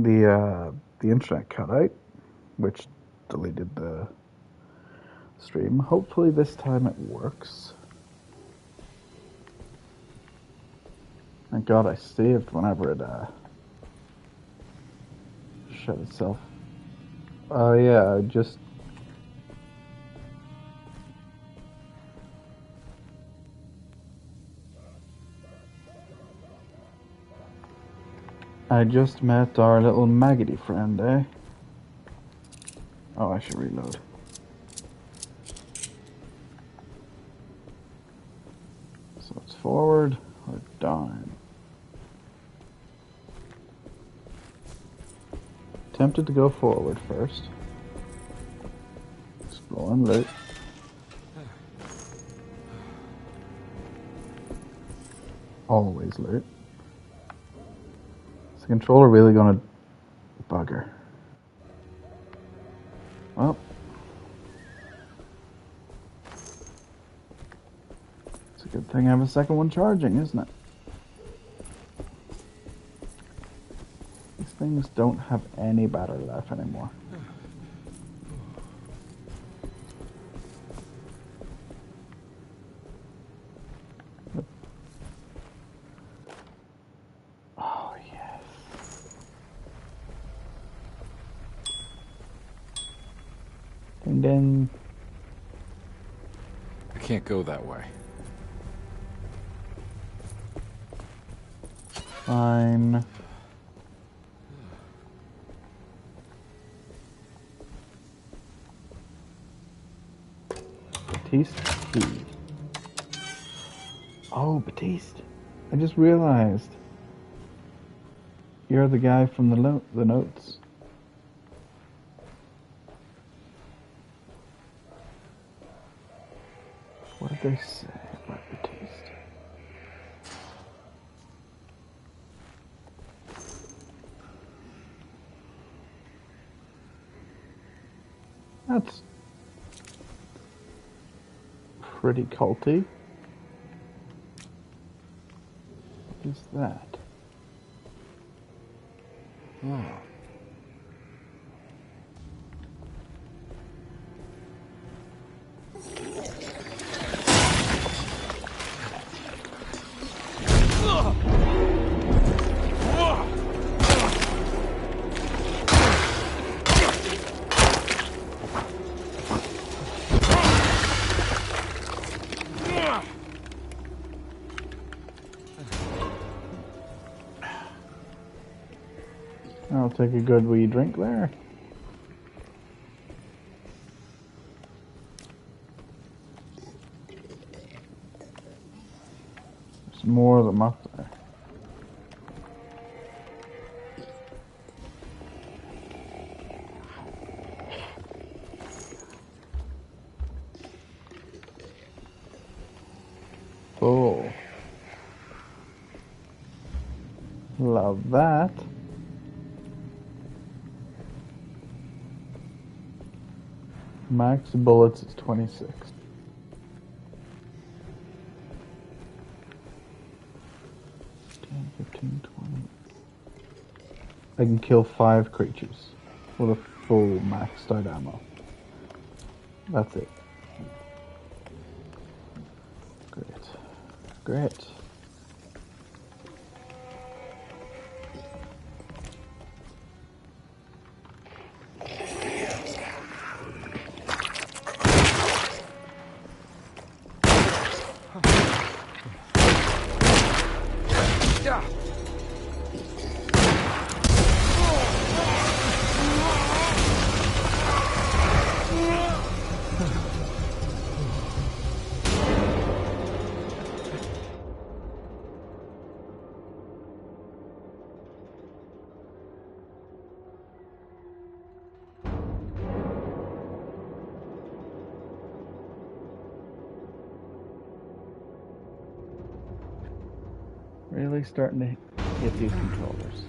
The internet cut out, which deleted the stream. Hopefully this time it works. Thank God I saved whenever it shut itself. Oh yeah, I just met our little maggoty friend, eh? Oh, I should reload. So it's forward or down. Tempted to go forward first. Explore and loot. Always loot. Is the controller really gonna bugger? Well. It's a good thing I have a second one charging, isn't it? These things don't have any battery life anymore. Oh, yes. Ding ding. I can't go that way. Fine. Batiste key. Oh, Batiste. I just realized. You're the guy from the notes. What did they say about Batiste? That's pretty culty. What is that? Oh. I'll take a good wee drink there. There's more of them up there. Oh. Love that. Max bullets is 26. 10, 15, 20. I can kill 5 creatures with a full maxed out ammo. That's it. Great. Great. Really starting to hit these controllers.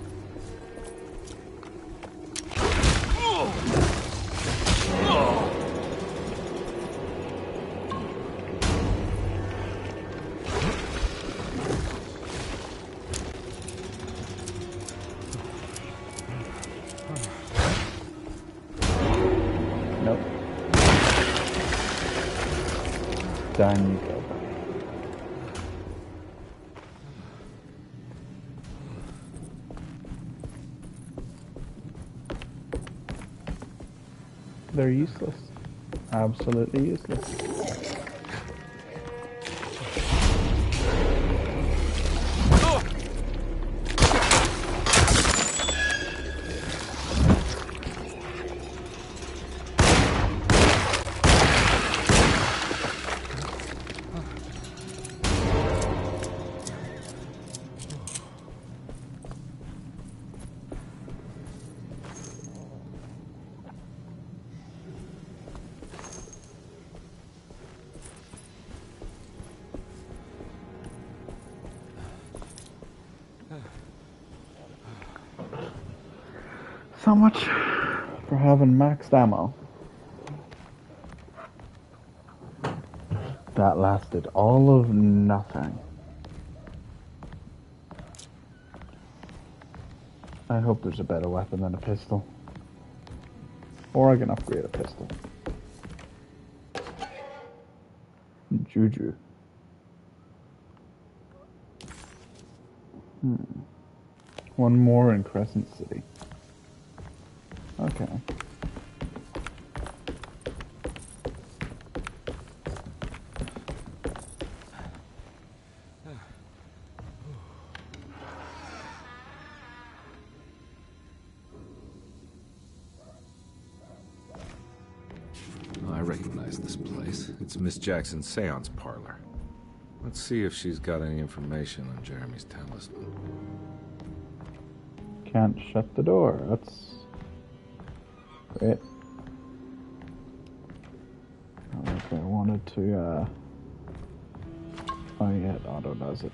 Down you go. They're useless. Absolutely useless. So much for having maxed ammo. That lasted all of nothing. I hope there's a better weapon than a pistol. Or I can upgrade a pistol. Juju. One more in Crescent City. Okay. I recognize this place. It's Miss Jackson's seance parlor. Let's see if she's got any information on Jeremy's talisman. Can't shut the door. That's great. Okay, I wanted to, oh yeah, it auto does it.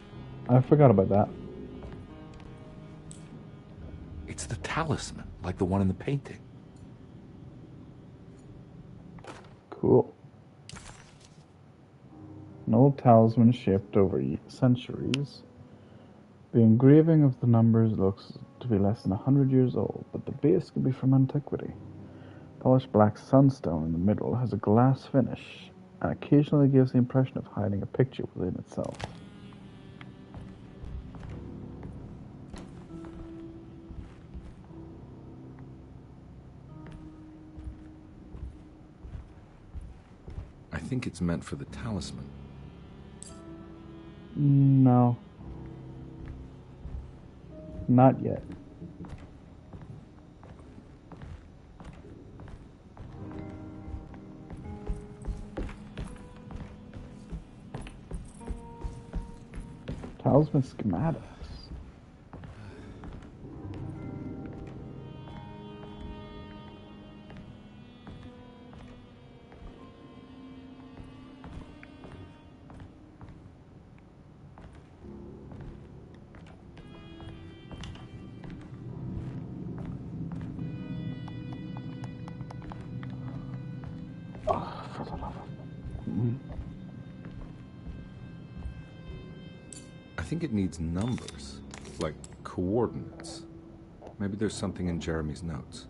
I forgot about that. It's the talisman, like the one in the painting. Cool. An old talisman shaped over centuries. The engraving of the numbers looks to be less than 100 years old, but the base could be from antiquity. Polished black sunstone in the middle has a glass finish, and occasionally gives the impression of hiding a picture within itself. I think it's meant for the talisman. No. Not yet. Talisman schematics. I think it needs numbers, like coordinates. Maybe there's something in Jeremy's notes.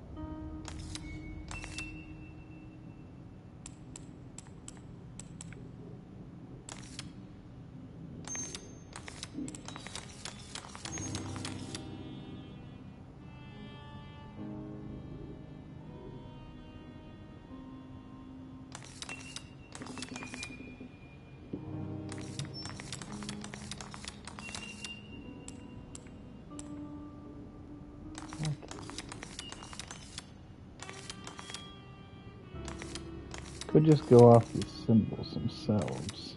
Could just go off these symbols themselves.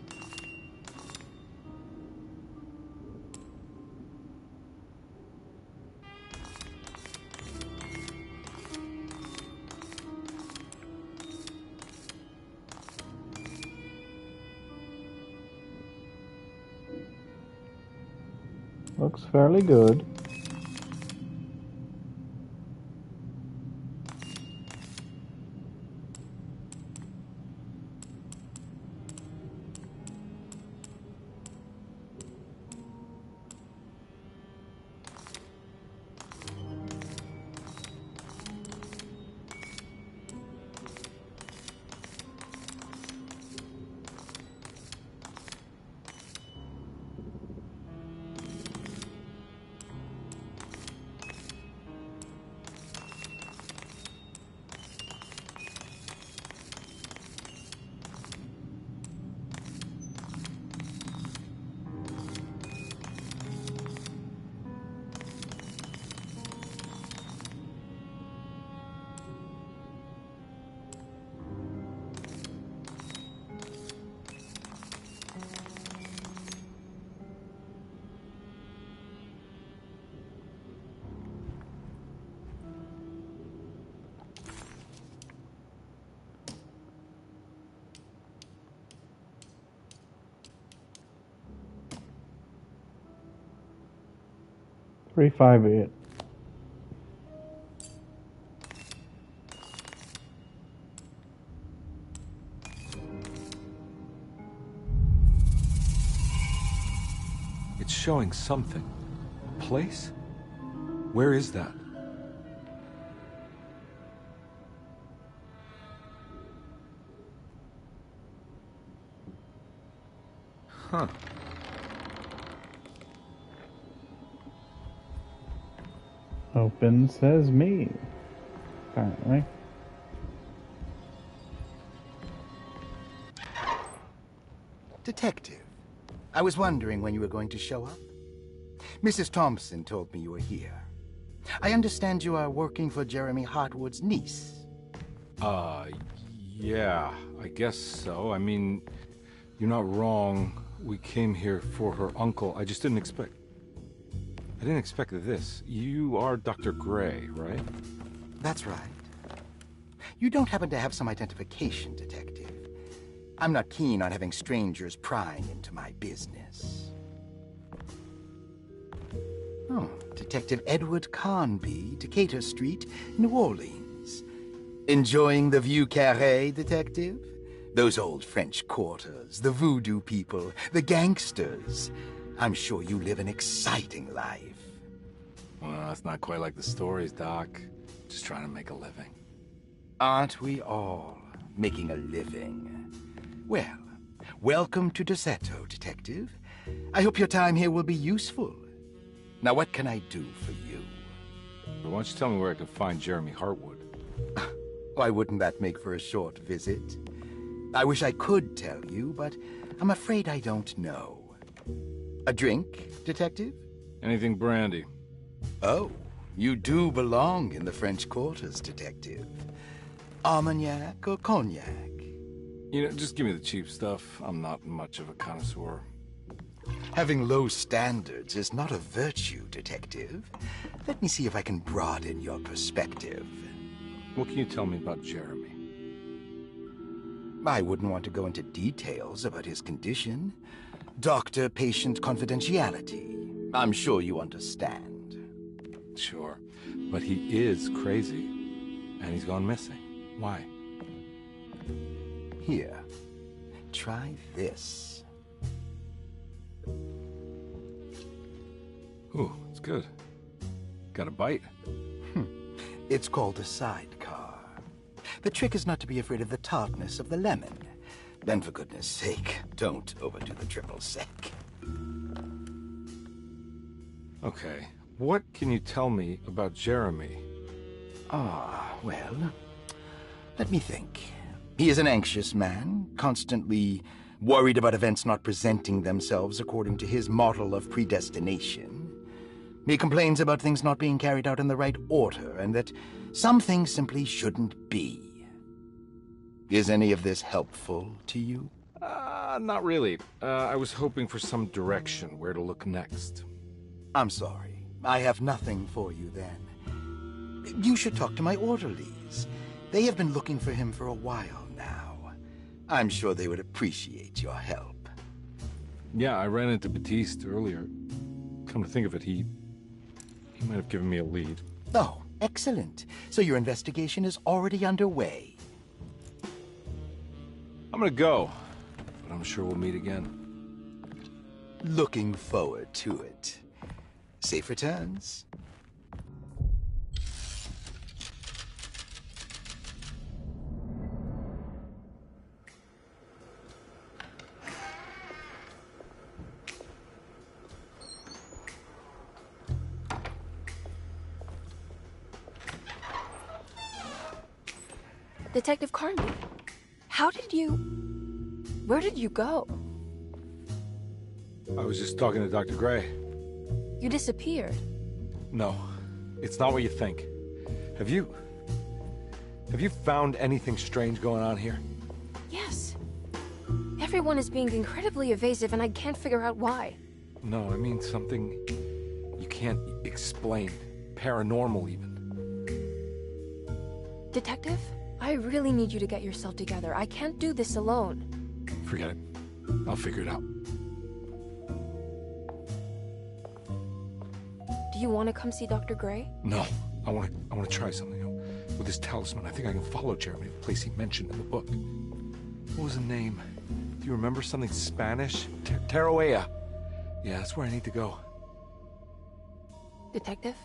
Looks fairly good. 358. It's showing something. A place? Where is that? Huh. Open says me. Apparently. Detective, I was wondering when you were going to show up. Mrs. Thompson told me you were here. I understand you are working for Jeremy Hartwood's niece. Yeah, I guess so. I mean, you're not wrong. We came here for her uncle. I just didn't expect... I didn't expect this. You are Dr. Gray, right? That's right. You don't happen to have some identification, Detective. I'm not keen on having strangers prying into my business. Oh, Detective Edward Carnsby, Decatur Street, New Orleans. Enjoying the Vieux Carré, Detective? Those old French quarters, the voodoo people, the gangsters. I'm sure you live an exciting life. Well, it's not quite like the stories, Doc. Just trying to make a living. Aren't we all making a living? Well, welcome to Deseto, Detective. I hope your time here will be useful. Now, what can I do for you? But why don't you tell me where I can find Jeremy Hartwood? Why wouldn't that make for a short visit? I wish I could tell you, but I'm afraid I don't know. A drink, Detective? Anything brandy. Oh, you do belong in the French quarters, Detective. Armagnac or cognac? You know, just give me the cheap stuff. I'm not much of a connoisseur. Having low standards is not a virtue, Detective. Let me see if I can broaden your perspective. What can you tell me about Jeremy? I wouldn't want to go into details about his condition. Doctor-patient confidentiality. I'm sure you understand. Sure, but he is crazy, and he's gone missing. Why? Here, try this. Ooh, it's good. Got a bite? It's called a sidecar. The trick is not to be afraid of the tartness of the lemon. Then, for goodness sake, don't overdo the triple sec. Okay, what can you tell me about Jeremy? Well, let me think. He is an anxious man, constantly worried about events not presenting themselves according to his model of predestination. He complains about things not being carried out in the right order, and that some things simply shouldn't be. Is any of this helpful to you? Not really. I was hoping for some direction where to look next. I'm sorry. I have nothing for you then. You should talk to my orderlies. They have been looking for him for a while now. I'm sure they would appreciate your help. Yeah, I ran into Batiste earlier. Come to think of it, he might have given me a lead. Oh, excellent. So your investigation is already underway. I'm gonna go, but I'm sure we'll meet again. Looking forward to it. Safe returns. Detective Carnby, where did you go? I was just talking to Dr. Gray. You disappeared. No, it's not what you think. Have you found anything strange going on here? Yes. Everyone is being incredibly evasive and I can't figure out why. No, I mean something you can't explain. Paranormal, even. Detective, I really need you to get yourself together. I can't do this alone. Forget it. I'll figure it out. Do Do you want to come see Dr. Gray? No, I want to try something. With this talisman, I think I can follow Jeremy to the place he mentioned in the book. What was the name? Do you remember something Spanish? Tarawea. Yeah, that's where I need to go. Detective?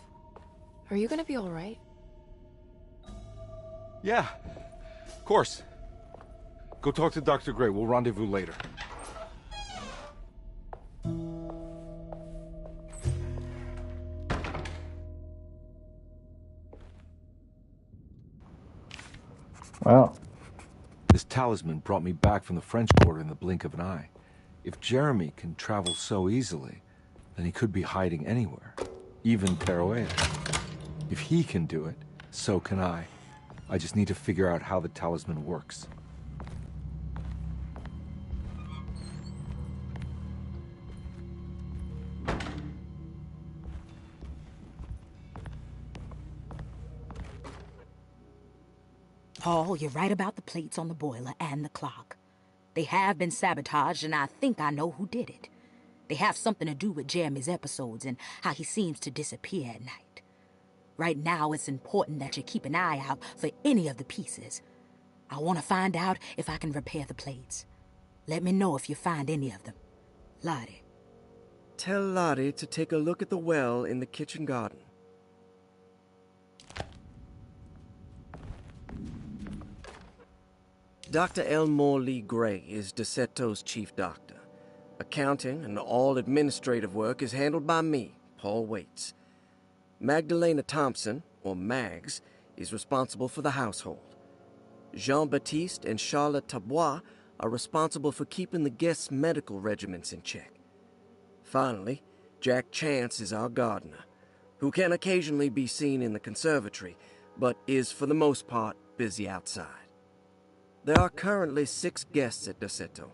Are you gonna be alright? Yeah, of course. Go talk to Dr. Gray. We'll rendezvous later. Well, This talisman brought me back from the French Quarter in the blink of an eye. If Jeremy can travel so easily, then he could be hiding anywhere, even Tarawea. If he can do it, so can I. I just need to figure out how the talisman works. Paul, you're right about the plates on the boiler and the clock. They have been sabotaged, and I think I know who did it. They have something to do with Jeremy's episodes and how he seems to disappear at night. Right now, it's important that you keep an eye out for any of the pieces. I want to find out if I can repair the plates. Let me know if you find any of them. Lottie. Tell Lottie to take a look at the well in the kitchen garden. Dr. Elmore Lee Gray is DeSeto's chief doctor. Accounting and all administrative work is handled by me, Paul Waits. Magdalena Thompson, or Mags, is responsible for the household. Jean-Baptiste and Charlotte Tabois are responsible for keeping the guests' medical regimens in check. Finally, Jack Chance is our gardener, who can occasionally be seen in the conservatory, but is for the most part busy outside. There are currently 6 guests at DeSeto.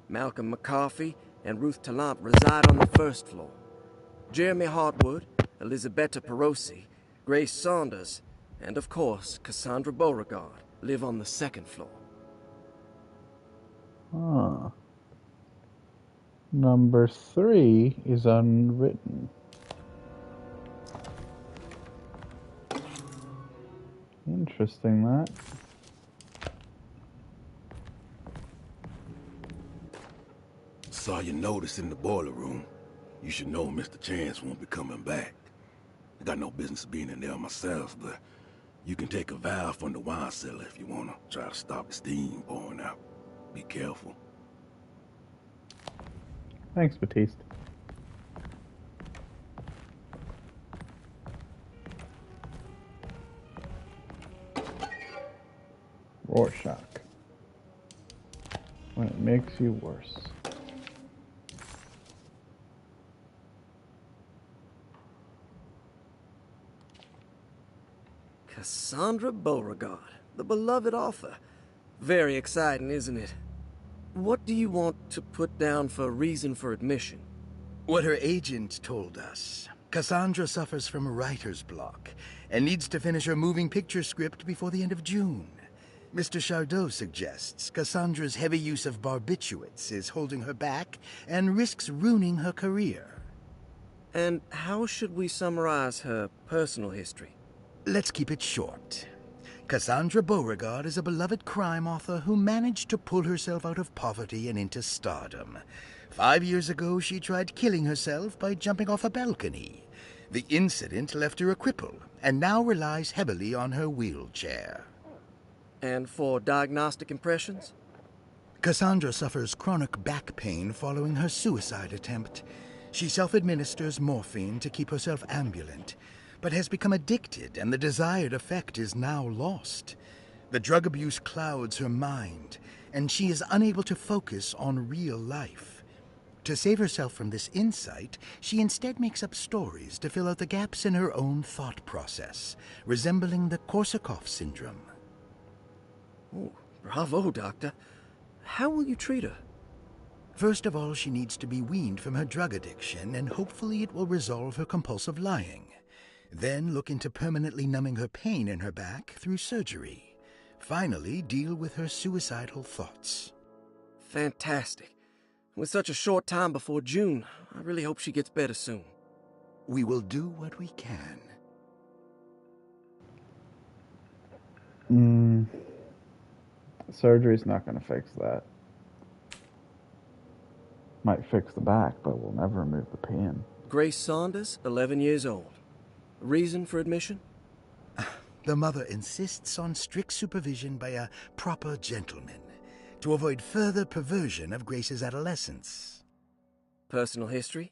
Malcolm McCarthy and Ruth Tallant reside on the first floor. Jeremy Hartwood, Elisabetta Perosi, Grace Saunders, and of course, Cassandra Beauregard live on the second floor. huh. Number 3 is unwritten. Interesting, that. Saw your notice in the boiler room. You should know Mr. Chance won't be coming back. I got no business being in there myself, but you can take a valve from the wine cellar if you want to try to stop the steam pouring out. Be careful. Thanks, Batiste. Rorschach. When it makes you worse. Cassandra Beauregard, the beloved author. Very exciting, isn't it? What do you want to put down for reason for admission? What her agent told us. Cassandra suffers from writer's block and needs to finish her moving picture script before the end of June. Mr. Chardot suggests Cassandra's heavy use of barbiturates is holding her back and risks ruining her career. And how should we summarize her personal history? Let's keep it short. Cassandra Beauregard is a beloved crime author who managed to pull herself out of poverty and into stardom. 5 years ago, she tried killing herself by jumping off a balcony. The incident left her a cripple and now relies heavily on her wheelchair. And for diagnostic impressions? Cassandra suffers chronic back pain following her suicide attempt. She self-administers morphine to keep herself ambulant, but has become addicted, and the desired effect is now lost. The drug abuse clouds her mind, and she is unable to focus on real life. To save herself from this insight, she instead makes up stories to fill out the gaps in her own thought process, resembling the Korsakoff syndrome. Oh, bravo, Doctor. How will you treat her? First of all, she needs to be weaned from her drug addiction, and hopefully it will resolve her compulsive lying. Then look into permanently numbing her pain in her back through surgery. Finally, deal with her suicidal thoughts. Fantastic. With such a short time before June, I really hope she gets better soon. We will do what we can. Surgery's not going to fix that. Might fix the back, but will never remove the pain. Grace Saunders, 11 years old. Reason for admission? The mother insists on strict supervision by a proper gentleman to avoid further perversion of Grace's adolescence. Personal history?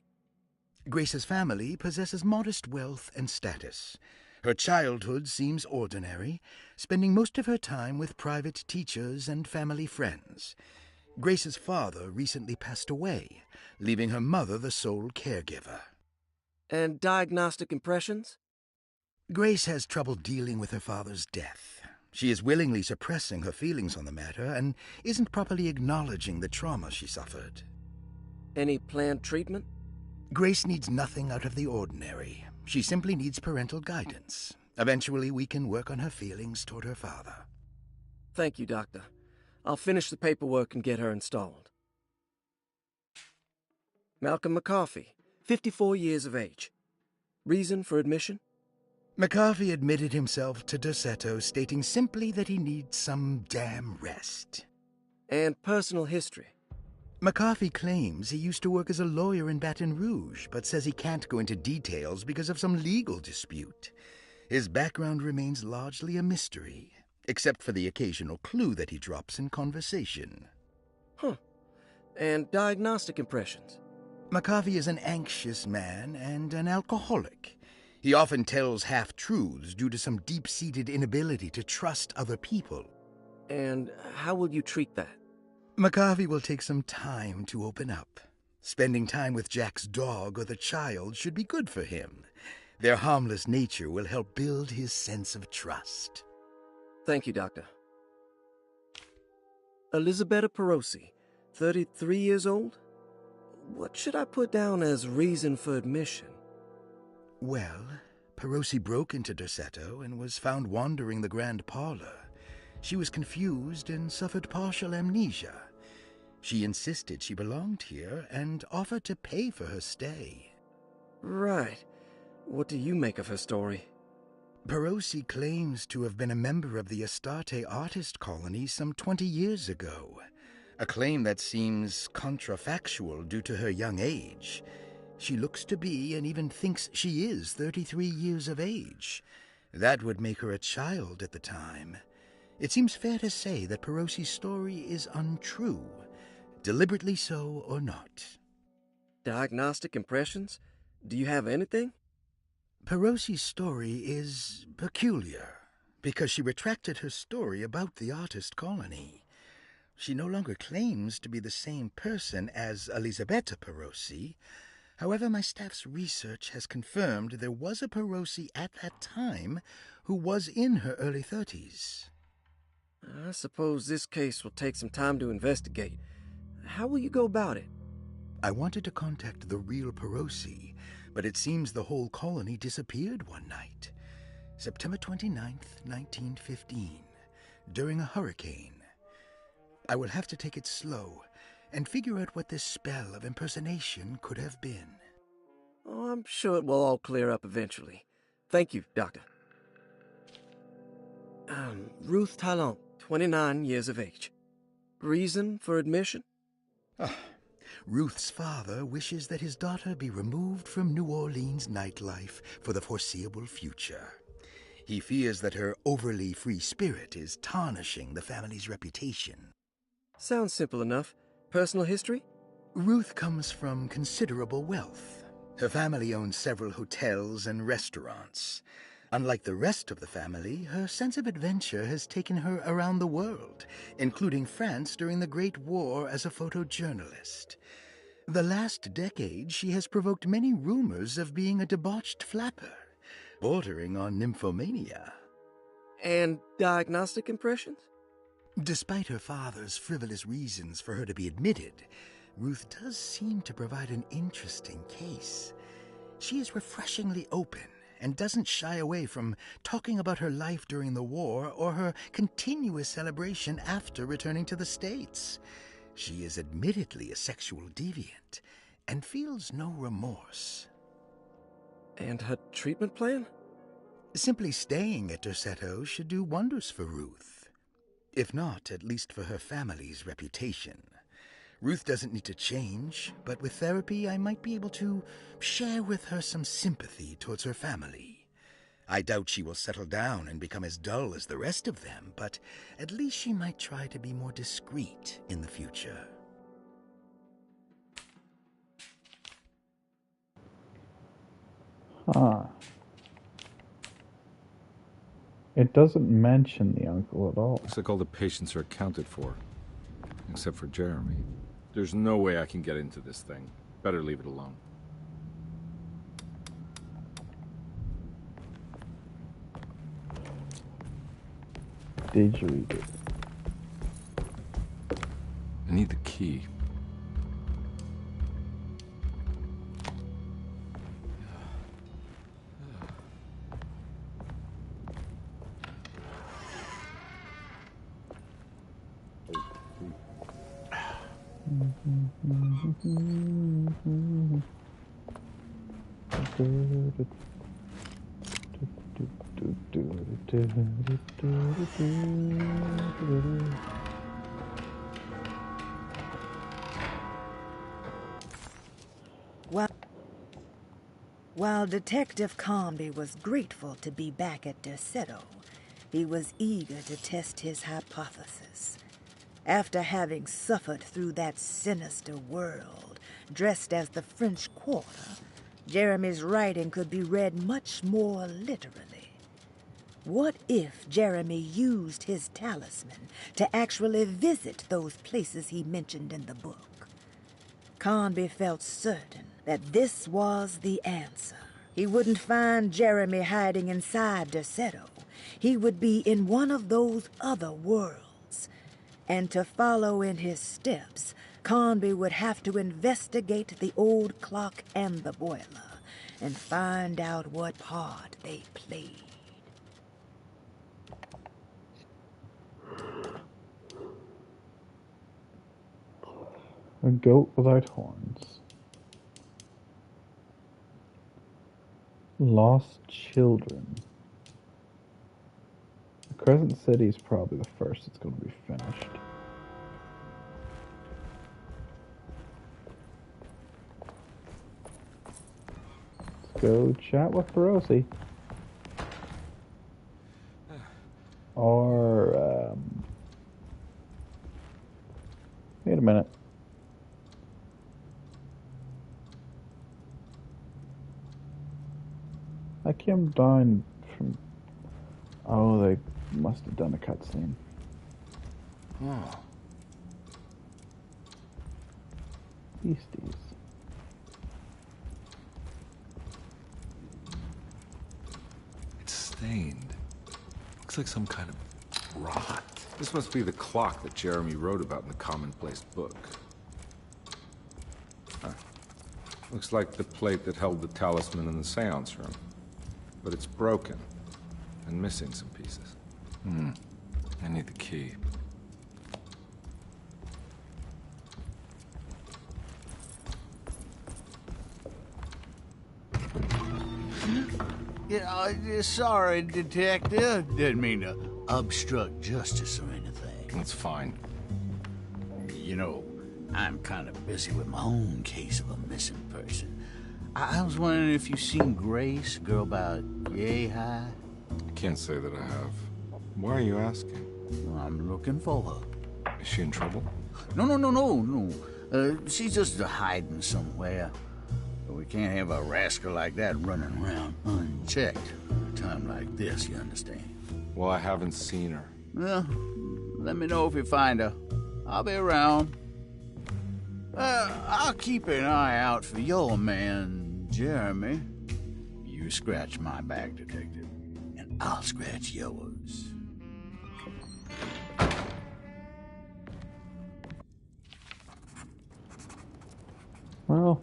Grace's family possesses modest wealth and status. Her childhood seems ordinary, spending most of her time with private teachers and family friends. Grace's father recently passed away, leaving her mother the sole caregiver. And diagnostic impressions? Grace has trouble dealing with her father's death. She is willingly suppressing her feelings on the matter and isn't properly acknowledging the trauma she suffered. Any planned treatment? Grace needs nothing out of the ordinary. She simply needs parental guidance. Eventually, we can work on her feelings toward her father. Thank you, Doctor. I'll finish the paperwork and get her installed. Malcolm McCarthy, 54 years of age. Reason for admission? McCarthy admitted himself to Dorsetto, stating simply that he needs some damn rest. And personal history? McCarthy claims he used to work as a lawyer in Baton Rouge, but says he can't go into details because of some legal dispute. His background remains largely a mystery, except for the occasional clue that he drops in conversation. Huh. And diagnostic impressions? McCarthy is an anxious man and an alcoholic. He often tells half-truths due to some deep-seated inability to trust other people. And how will you treat that? McCarthy will take some time to open up. Spending time with Jack's dog or the child should be good for him. Their harmless nature will help build his sense of trust. Thank you, Doctor. Elisabetta Perosi, 33 years old? What should I put down as reason for admission? Well, Perosi broke into Dorsetto and was found wandering the grand parlor. She was confused and suffered partial amnesia. She insisted she belonged here and offered to pay for her stay. Right. What do you make of her story? Perosi claims to have been a member of the Astarte artist colony some 20 years ago, a claim that seems contrafactual due to her young age. She looks to be and even thinks she is 33 years of age. That would make her a child at the time. It seems fair to say that Perosi's story is untrue, deliberately so or not. Diagnostic impressions? Do you have anything? Perosi's story is peculiar because she retracted her story about the artist colony. She no longer claims to be the same person as Elisabetta Perosi. However, my staff's research has confirmed there was a Perosi at that time who was in her early 30s. I suppose this case will take some time to investigate. How will you go about it? I wanted to contact the real Perosi, but it seems the whole colony disappeared one night. September 29th, 1915, during a hurricane. I will have to take it slow and figure out what this spell of impersonation could have been. Oh, I'm sure it will all clear up eventually. Thank you, Doctor. Ruth Talon, 29 years of age. Reason for admission? Ruth's father wishes that his daughter be removed from New Orleans nightlife for the foreseeable future. He fears that her overly free spirit is tarnishing the family's reputation. Sounds simple enough. Personal history? Ruth comes from considerable wealth. Her family owns several hotels and restaurants. Unlike the rest of the family, her sense of adventure has taken her around the world, including France during the Great War as a photojournalist. The last decade, she has provoked many rumors of being a debauched flapper, bordering on nymphomania. And diagnostic impressions? Despite her father's frivolous reasons for her to be admitted, Ruth does seem to provide an interesting case. She is refreshingly open and doesn't shy away from talking about her life during the war or her continuous celebration after returning to the States. She is admittedly a sexual deviant and feels no remorse. And her treatment plan? Simply staying at Derceto should do wonders for Ruth. If not, at least for her family's reputation. Ruth doesn't need to change, but with therapy I might be able to share with her some sympathy towards her family. I doubt she will settle down and become as dull as the rest of them, but at least she might try to be more discreet in the future. Huh. It doesn't mention the uncle at all. Looks like all the patients are accounted for, except for Jeremy. There's no way I can get into this thing. Better leave it alone. Did you read it? I need the key. While Detective Carnsby was grateful to be back at Derceto, he was eager to test his hypothesis. After having suffered through that sinister world, dressed as the French Quarter, Jeremy's writing could be read much more literally. What if Jeremy used his talisman to actually visit those places he mentioned in the book? Carnsby felt certain that this was the answer. He wouldn't find Jeremy hiding inside Derceto. He would be in one of those other worlds. And to follow in his steps, Carnsby would have to investigate the old clock and the boiler and find out what part they played. A goat without horns. Lost children. The Crescent City is probably the first it's going to be finished. Let's go chat with Rosie. Or, wait a minute. I came down from... Oh, they must have done a cutscene. Oh. Beasties. It's stained. Looks like some kind of rot. This must be the clock that Jeremy wrote about in the commonplace book. Huh. Looks like the plate that held the talisman in the seance room. But it's broken and missing some pieces. I need the key. Sorry, Detective. Didn't mean to obstruct justice or anything. That's fine. You know, I'm kind of busy with my own case of a missing person. I was wondering if you've seen Grace, a girl about yay high? I can't say that I have. Why are you asking? Well, I'm looking for her. Is she in trouble? No. She's just hiding somewhere. We can't have a rascal like that running around unchecked at a time like this, you understand? Well, I haven't seen her. Well, let me know if you find her. I'll be around. I'll keep an eye out for your man, Jeremy. You scratch my back, Detective, and I'll scratch yours. Well,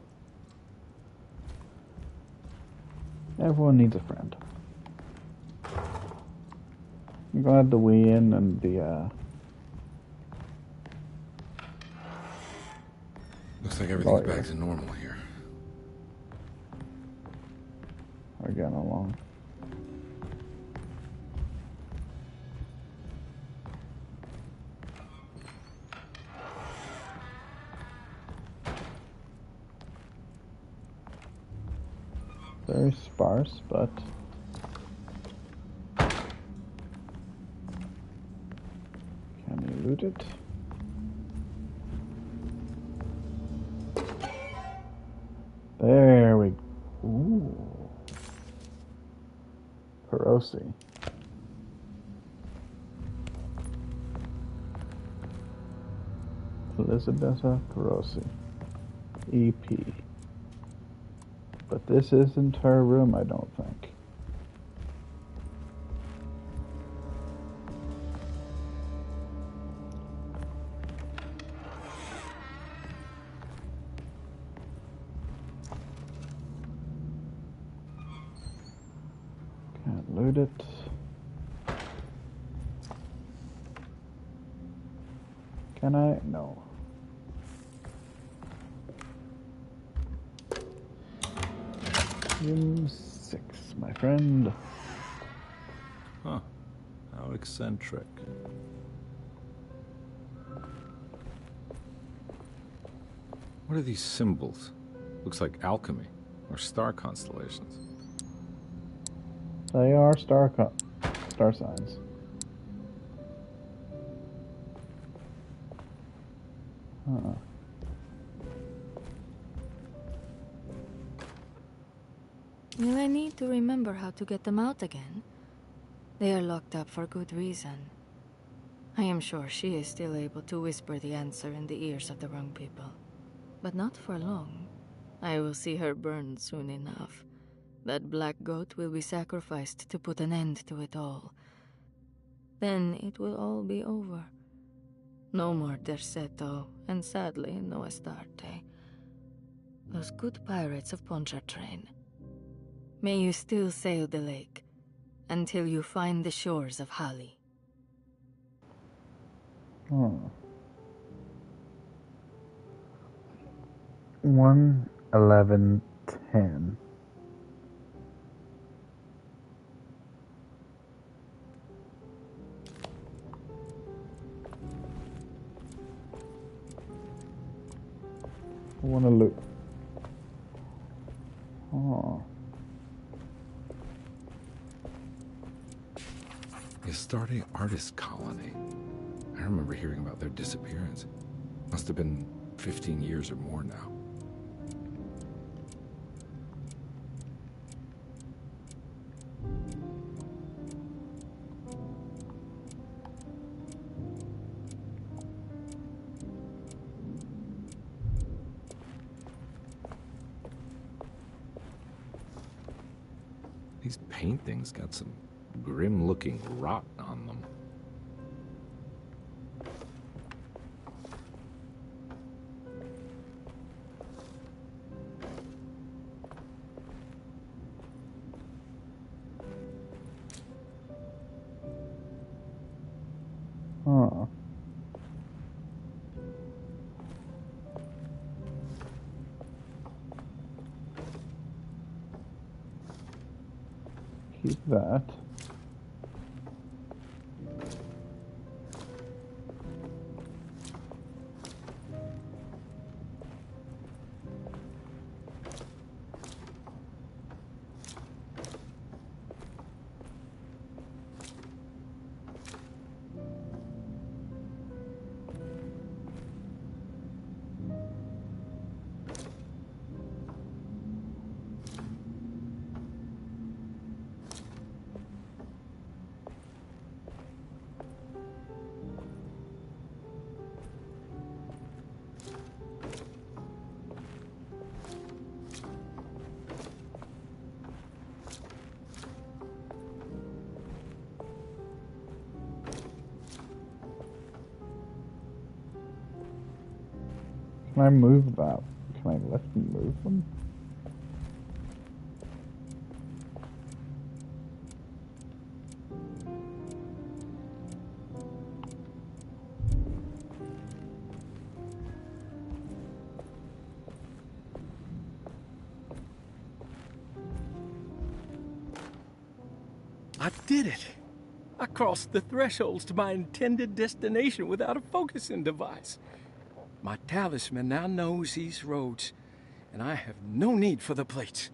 everyone needs a friend. I'm glad the Wii-In and the, Looks like everything's back to normal here. We're getting along. Very sparse, but can you loot it? There we go. Ooh. Perosi. Elizabetta Perosi. EP. But this isn't her room, I don't think. Can't loot it. Can I? No. Room 6, my friend. Huh. How eccentric. What are these symbols? Looks like alchemy or star constellations. They are star signs. Huh. Will I need to remember how to get them out again? They are locked up for good reason. I am sure she is still able to whisper the answer in the ears of the wrong people. But not for long. I will see her burned soon enough. That black goat will be sacrificed to put an end to it all. Then it will all be over. No more Derceto, and sadly, no Astarte. Those good pirates of Pontchartrain. May you still sail the lake, until you find the shores of Hali. Oh. 1:11:10. I want to loot. Oh. The Astarte Artist Colony. I remember hearing about their disappearance. Must have been 15 years or more now. These paintings got some grim-looking rot on them. Huh. Keep that. Can I move that? Can I lift and move them? I did it. I crossed the thresholds to my intended destination without a focusing device. My talisman now knows these roads, and I have no need for the plates.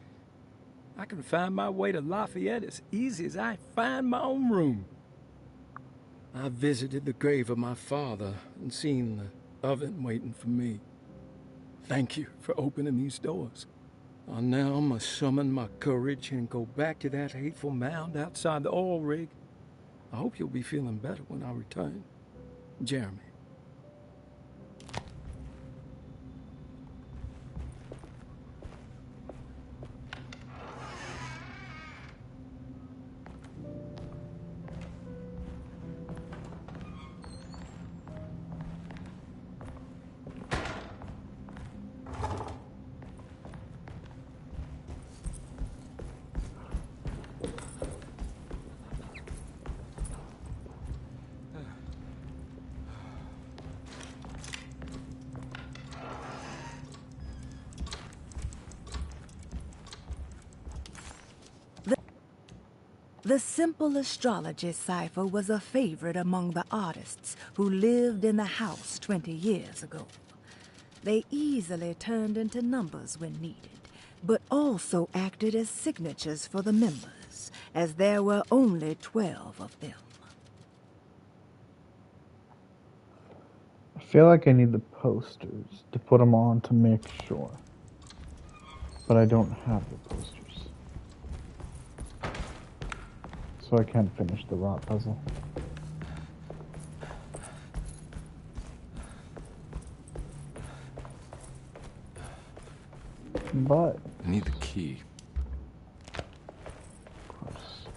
I can find my way to Lafayette as easy as I find my own room. I visited the grave of my father and seen the oven waiting for me. Thank you for opening these doors. I now must summon my courage and go back to that hateful mound outside the oil rig. I hope you'll be feeling better when I return. Jeremy. The simple astrology cipher was a favorite among the artists who lived in the house 20 years ago. They easily turned into numbers when needed, but also acted as signatures for the members, as there were only 12 of them. I feel like I need the posters to put them on to make sure. But I don't have the posters. So I can't finish the rot puzzle. But I need the key. Of course.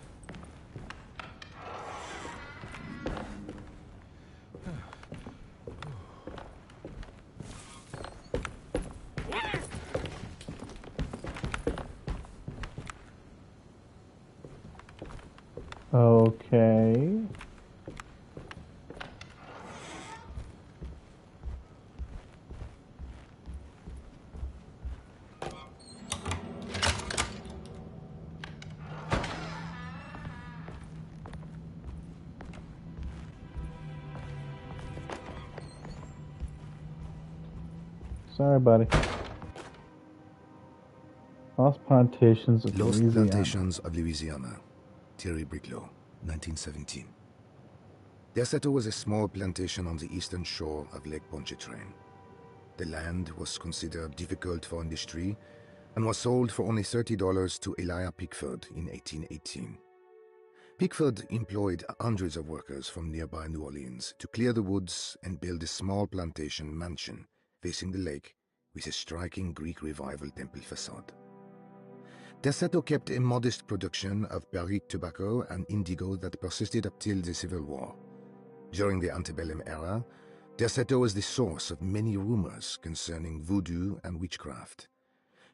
Okay. Sorry, buddy. Lost Plantations of Lost Louisiana. Plantations of Louisiana. Thierry Briclot, 1917. Deseto was a small plantation on the eastern shore of Lake Pontchartrain. The land was considered difficult for industry and was sold for only $30 to Elijah Pickford in 1818. Pickford employed hundreds of workers from nearby New Orleans to clear the woods and build a small plantation mansion facing the lake with a striking Greek Revival temple facade. Deseto kept a modest production of Barrique tobacco and indigo that persisted up till the Civil War. During the antebellum era, Deseto was the source of many rumors concerning voodoo and witchcraft.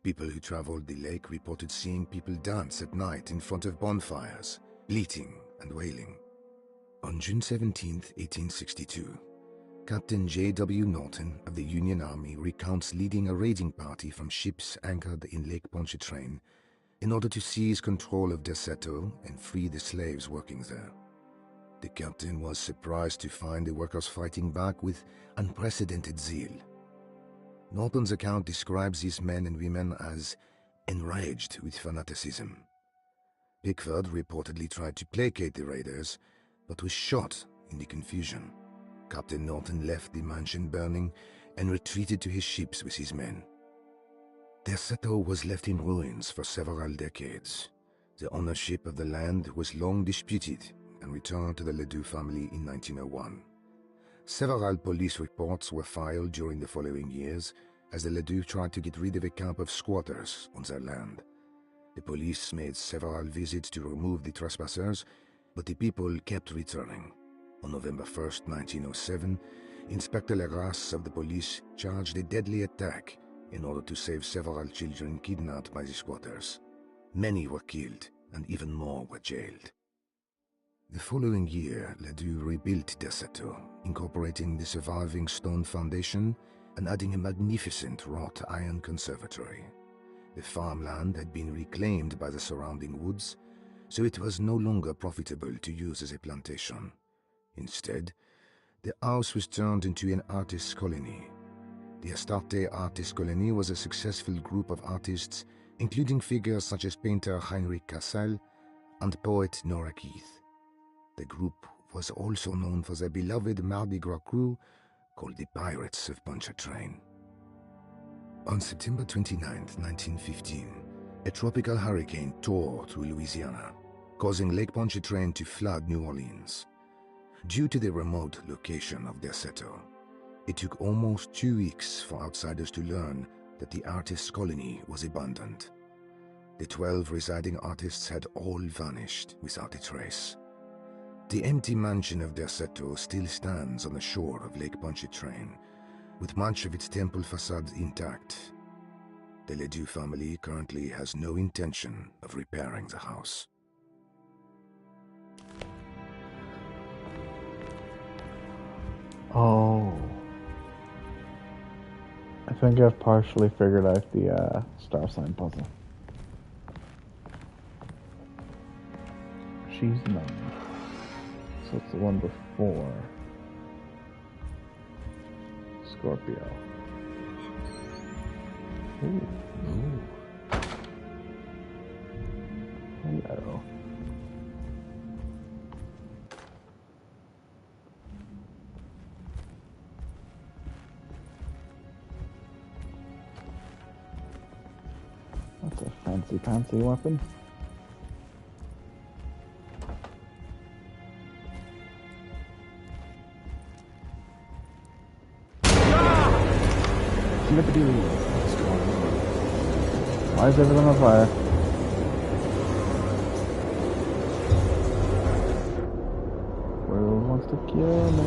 People who traveled the lake reported seeing people dance at night in front of bonfires, bleating and wailing. On June 17, 1862, Captain J.W. Norton of the Union Army recounts leading a raiding party from ships anchored in Lake Pontchartrain in order to seize control of Deseto and free the slaves working there. The captain was surprised to find the workers fighting back with unprecedented zeal. Norton's account describes these men and women as enraged with fanaticism. Pickford reportedly tried to placate the raiders, but was shot in the confusion. Captain Norton left the mansion burning and retreated to his ships with his men. Deseto was left in ruins for several decades. The ownership of the land was long disputed and returned to the Ledoux family in 1901. Several police reports were filed during the following years as the Ledoux tried to get rid of a camp of squatters on their land. The police made several visits to remove the trespassers, but the people kept returning. On November 1st, 1907, Inspector Legrasse of the police charged a deadly attack in order to save several children kidnapped by the squatters. Many were killed, and even more were jailed. The following year, Ledoux rebuilt Deseto, incorporating the surviving stone foundation and adding a magnificent wrought iron conservatory. The farmland had been reclaimed by the surrounding woods, so it was no longer profitable to use as a plantation. Instead, the house was turned into an artist's colony. The Astarte Artist Colony was a successful group of artists, including figures such as painter Heinrich Cassel and poet Nora Keith. The group was also known for their beloved Mardi Gras crew called the Pirates of Pontchartrain. On September 29, 1915, a tropical hurricane tore through Louisiana, causing Lake Pontchartrain to flood New Orleans. Due to the remote location of Derceto, it took almost 2 weeks for outsiders to learn that the artists' colony was abandoned. The 12 residing artists had all vanished without a trace. The empty mansion of Derceto still stands on the shore of Lake Pontchartrain, with much of its temple facade intact. The Ledoux family currently has no intention of repairing the house. Oh. I think I've partially figured out the star sign puzzle. She's 9. So it's the one before Scorpio. Ooh. Hello. That's a fancy weapon. Why is everything on fire? World wants to kill me.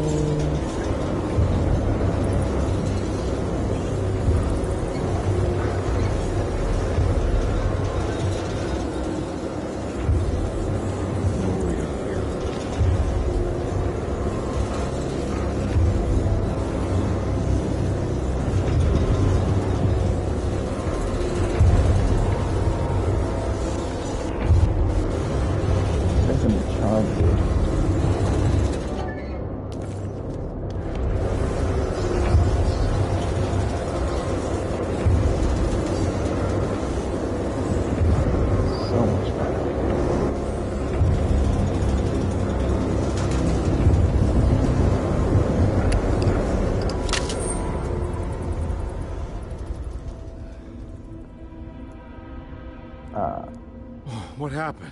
What happened?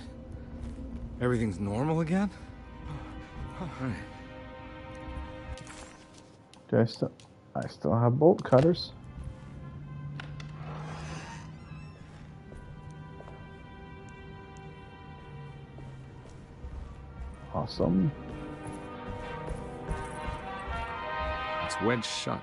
Everything's normal again? Alright. Do I still have bolt cutters? Awesome. It's wedged shut.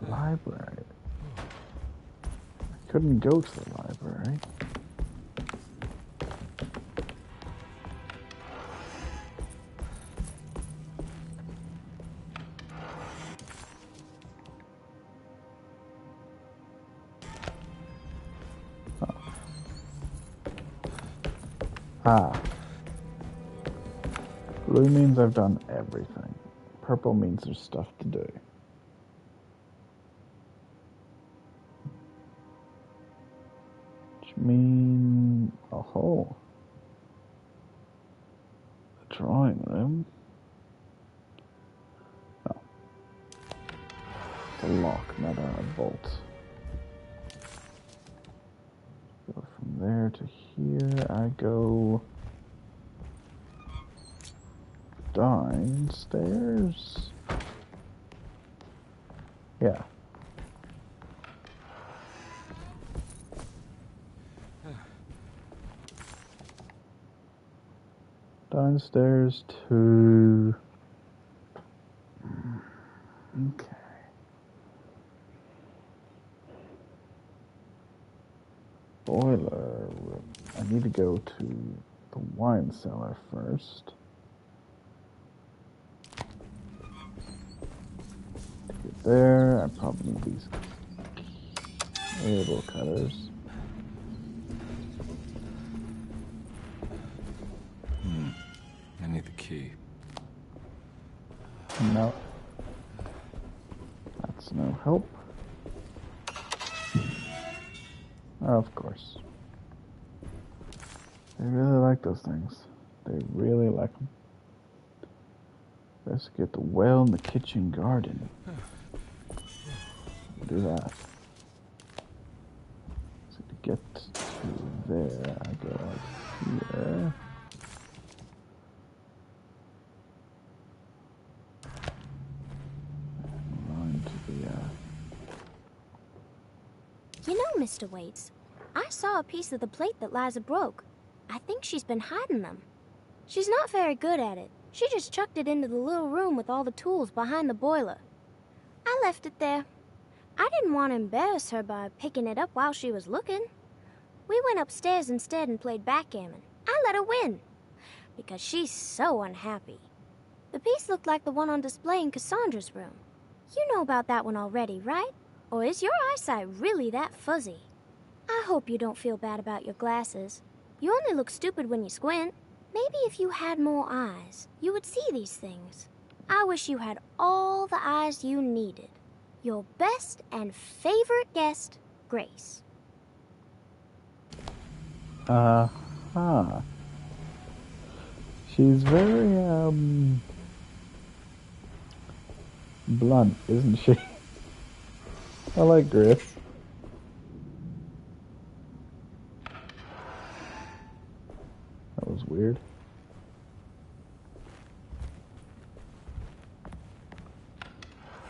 Library. I couldn't go to the library. Oh. Ah. Blue means I've done everything. Purple means there's stuff to do. Oh, the drawing room. No, it's a lock, not a bolt. Go from there to here. I go downstairs. Yeah. Downstairs to... Okay. Boiler room. I need to go to the wine cellar first. To get there, I probably need these cable cutters. I need the key. No. That's no help. Of course. They really like those things. They really like them. Let's get the well in the kitchen garden. We'll do that. So to get to there, I go like here. You know, Mr. Waits, I saw a piece of the plate that Liza broke. I think she's been hiding them. She's not very good at it. She just chucked it into the little room with all the tools behind the boiler. I left it there. I didn't want to embarrass her by picking it up while she was looking. We went upstairs instead and played backgammon. I let her win, because she's so unhappy. The piece looked like the one on display in Cassandra's room. You know about that one already, right? Or is your eyesight really that fuzzy? I hope you don't feel bad about your glasses. You only look stupid when you squint. Maybe if you had more eyes, you would see these things. I wish you had all the eyes you needed. Your best and favorite guest, Grace. She's very, blunt, isn't she? I like Grace. That was weird.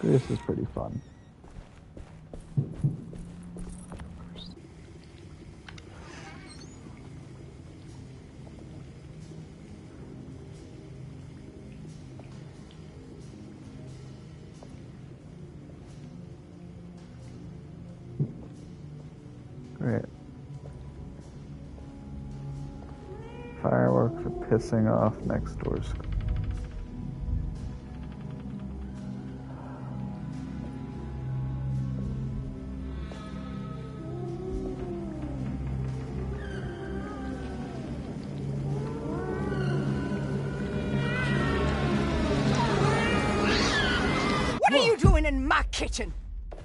Grace is pretty fun. Great. Fireworks are pissing off next door school. What are you doing in my kitchen?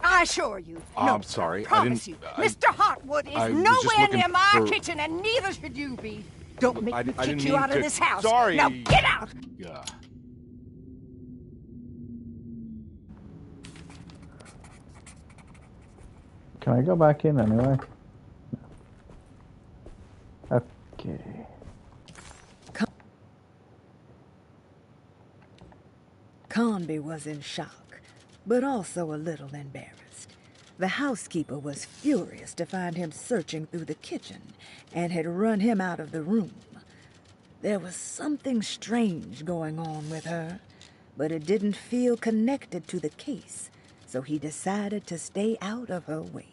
I assure you. No, I'm sorry. I promise you. Mr. Hartwood is nowhere near my kitchen, and neither should you be. Don't make me kick you out of this house. Sorry. Now get out! Yeah. Can I go back in anyway? No. Okay. Carnsby was in shock, but also a little embarrassed. The housekeeper was furious to find him searching through the kitchen and had run him out of the room. There was something strange going on with her, but it didn't feel connected to the case, so he decided to stay out of her way.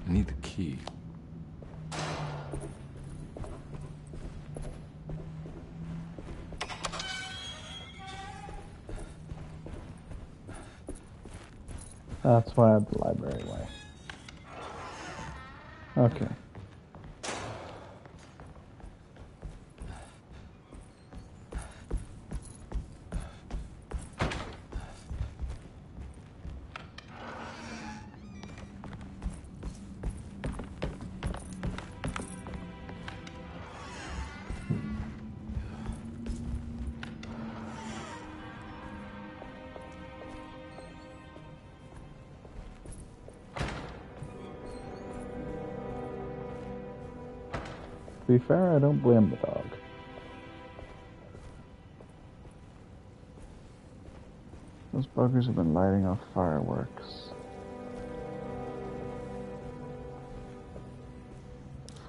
I need the key. That's why I have the library way. Okay. To be fair, I don't blame the dog. Those buggers have been lighting off fireworks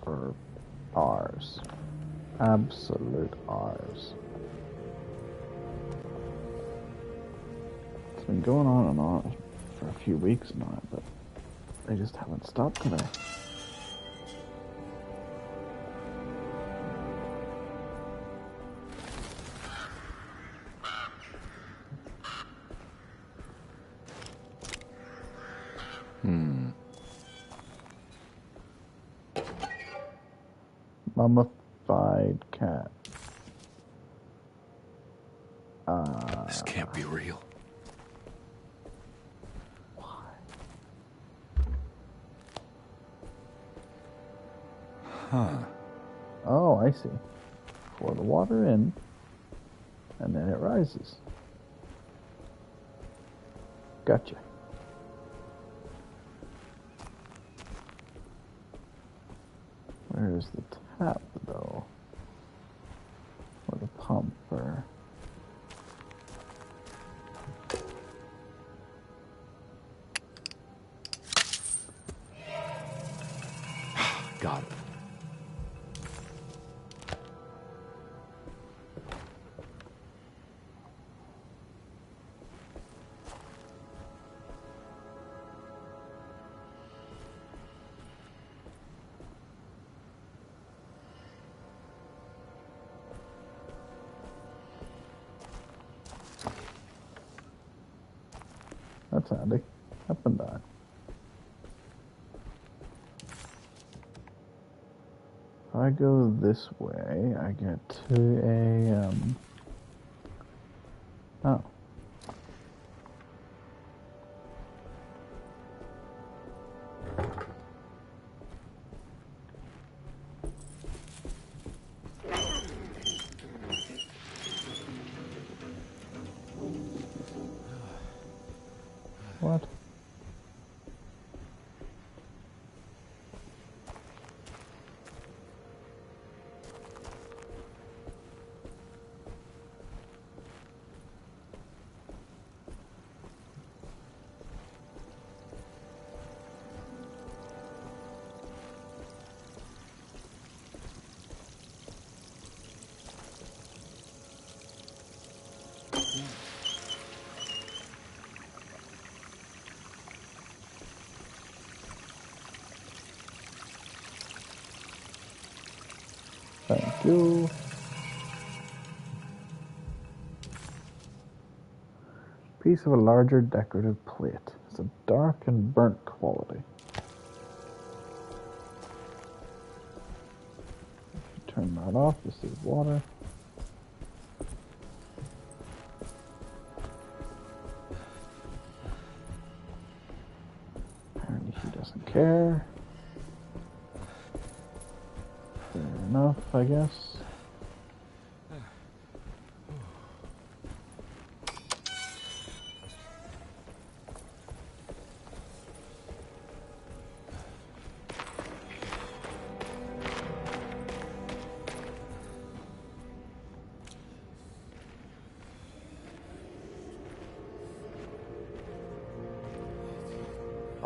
for hours. Absolute hours. It's been going on and on for a few weeks now, but they just haven't stopped today. Mummified cat. This can't be real. Why? Huh. Oh, I see. Pour the water in, and then it rises. Gotcha. Where's the tap, though? Or the pump, or... Got it. That's handy. Up and down. If I go this way, I get to a, oh. What? Thank you. Piece of a larger decorative plate. It's a dark and burnt quality. If you turn that off, you save water. Apparently he doesn't care. Fair enough, I guess.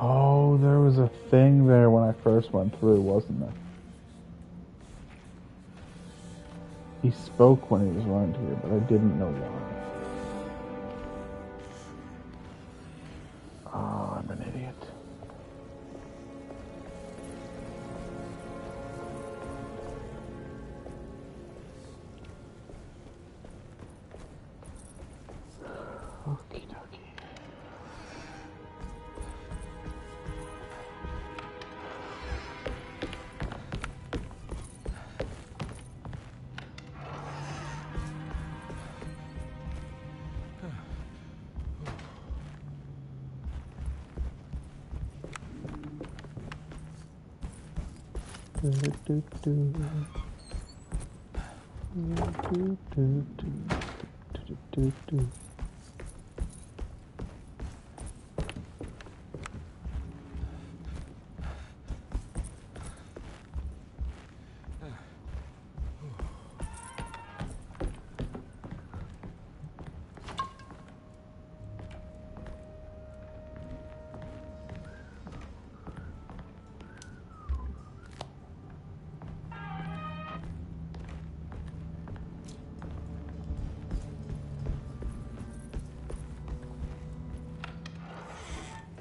Oh, there was a thing there when I first went through, wasn't there? He spoke when he was around here, but I didn't know why. Oh, I'm an idiot. Okie dokie.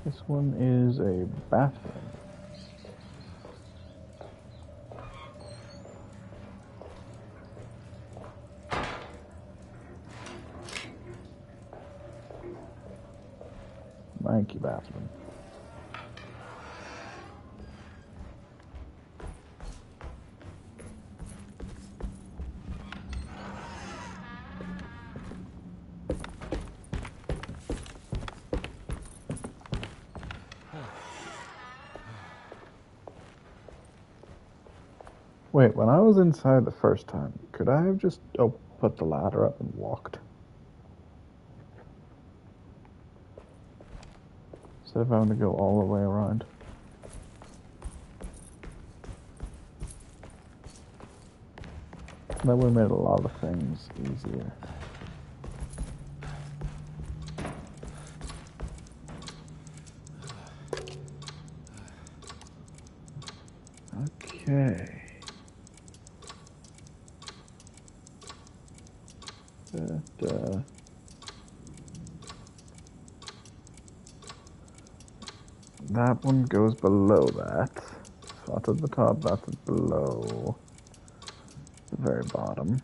This one is a bathroom. Thank you, bathroom. Wait, when I was inside the first time, could I have just put the ladder up and walked? Instead of having to go all the way around. That would have made a lot of things easier. Okay. That one goes below that. So that's at the top, that's below the very bottom.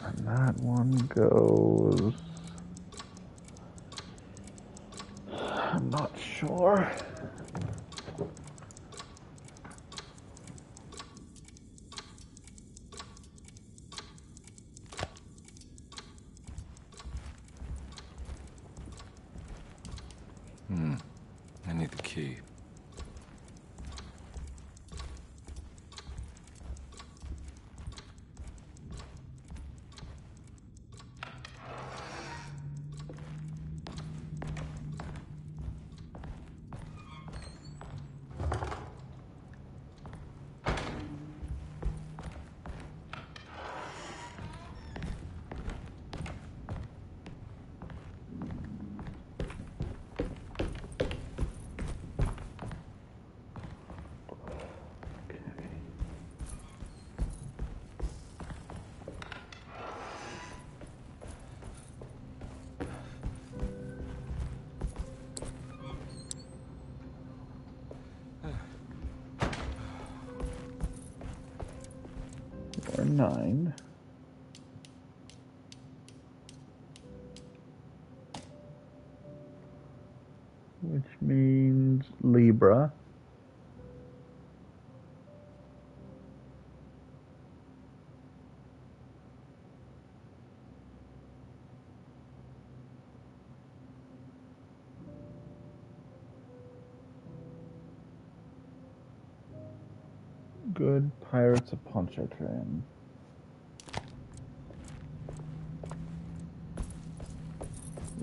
And that one goes... I'm not sure. I need the key. Or 9. Which means Libra. Good Pirates of Pontchartrain.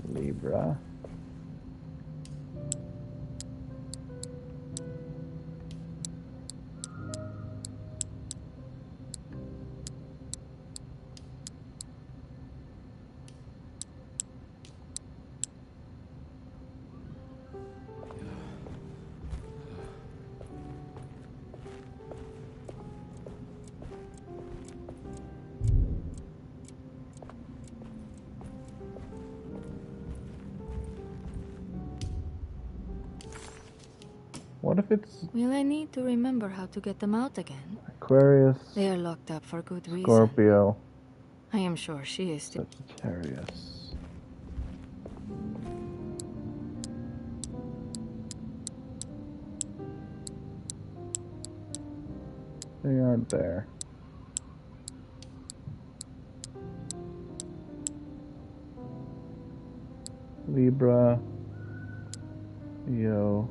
Libra. What if it's... Will I need to remember how to get them out again? Aquarius. They are locked up for good reason. Scorpio. I am sure she is still... Sagittarius. They aren't there. Libra. Leo.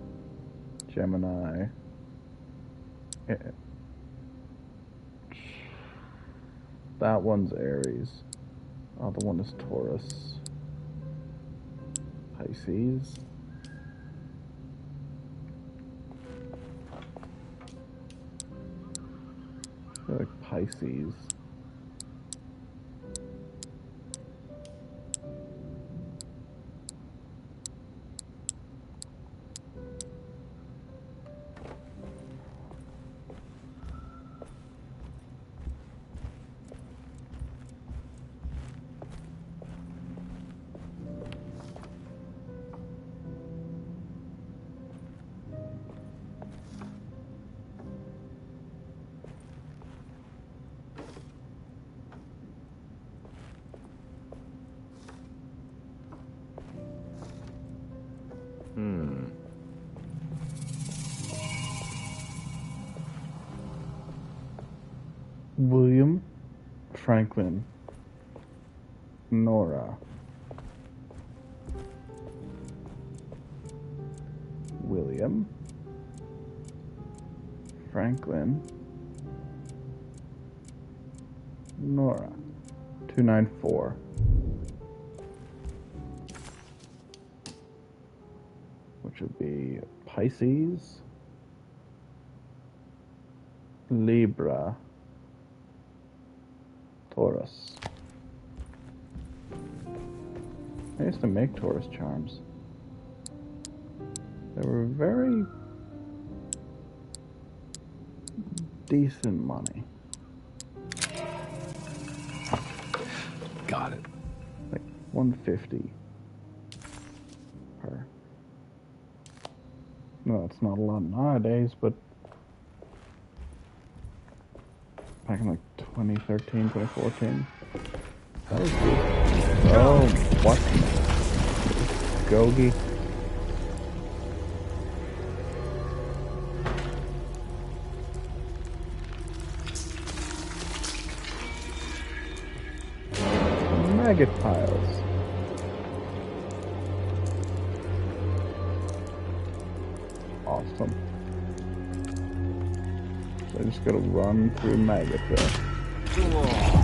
Gemini. That one's Aries. Other one is Taurus. Pisces. I feel like Pisces. William Franklin Nora. William Franklin Nora. 294. Which would be Pisces, Libra, Taurus. I used to make Taurus charms. They were very decent money. Got it. Like 150 per. No, it's not a lot nowadays, but back in like 2013, 2014. That was good. Oh, what? Gogi. Maggot piles. Awesome. So I just gotta run through maggot there. Whoa.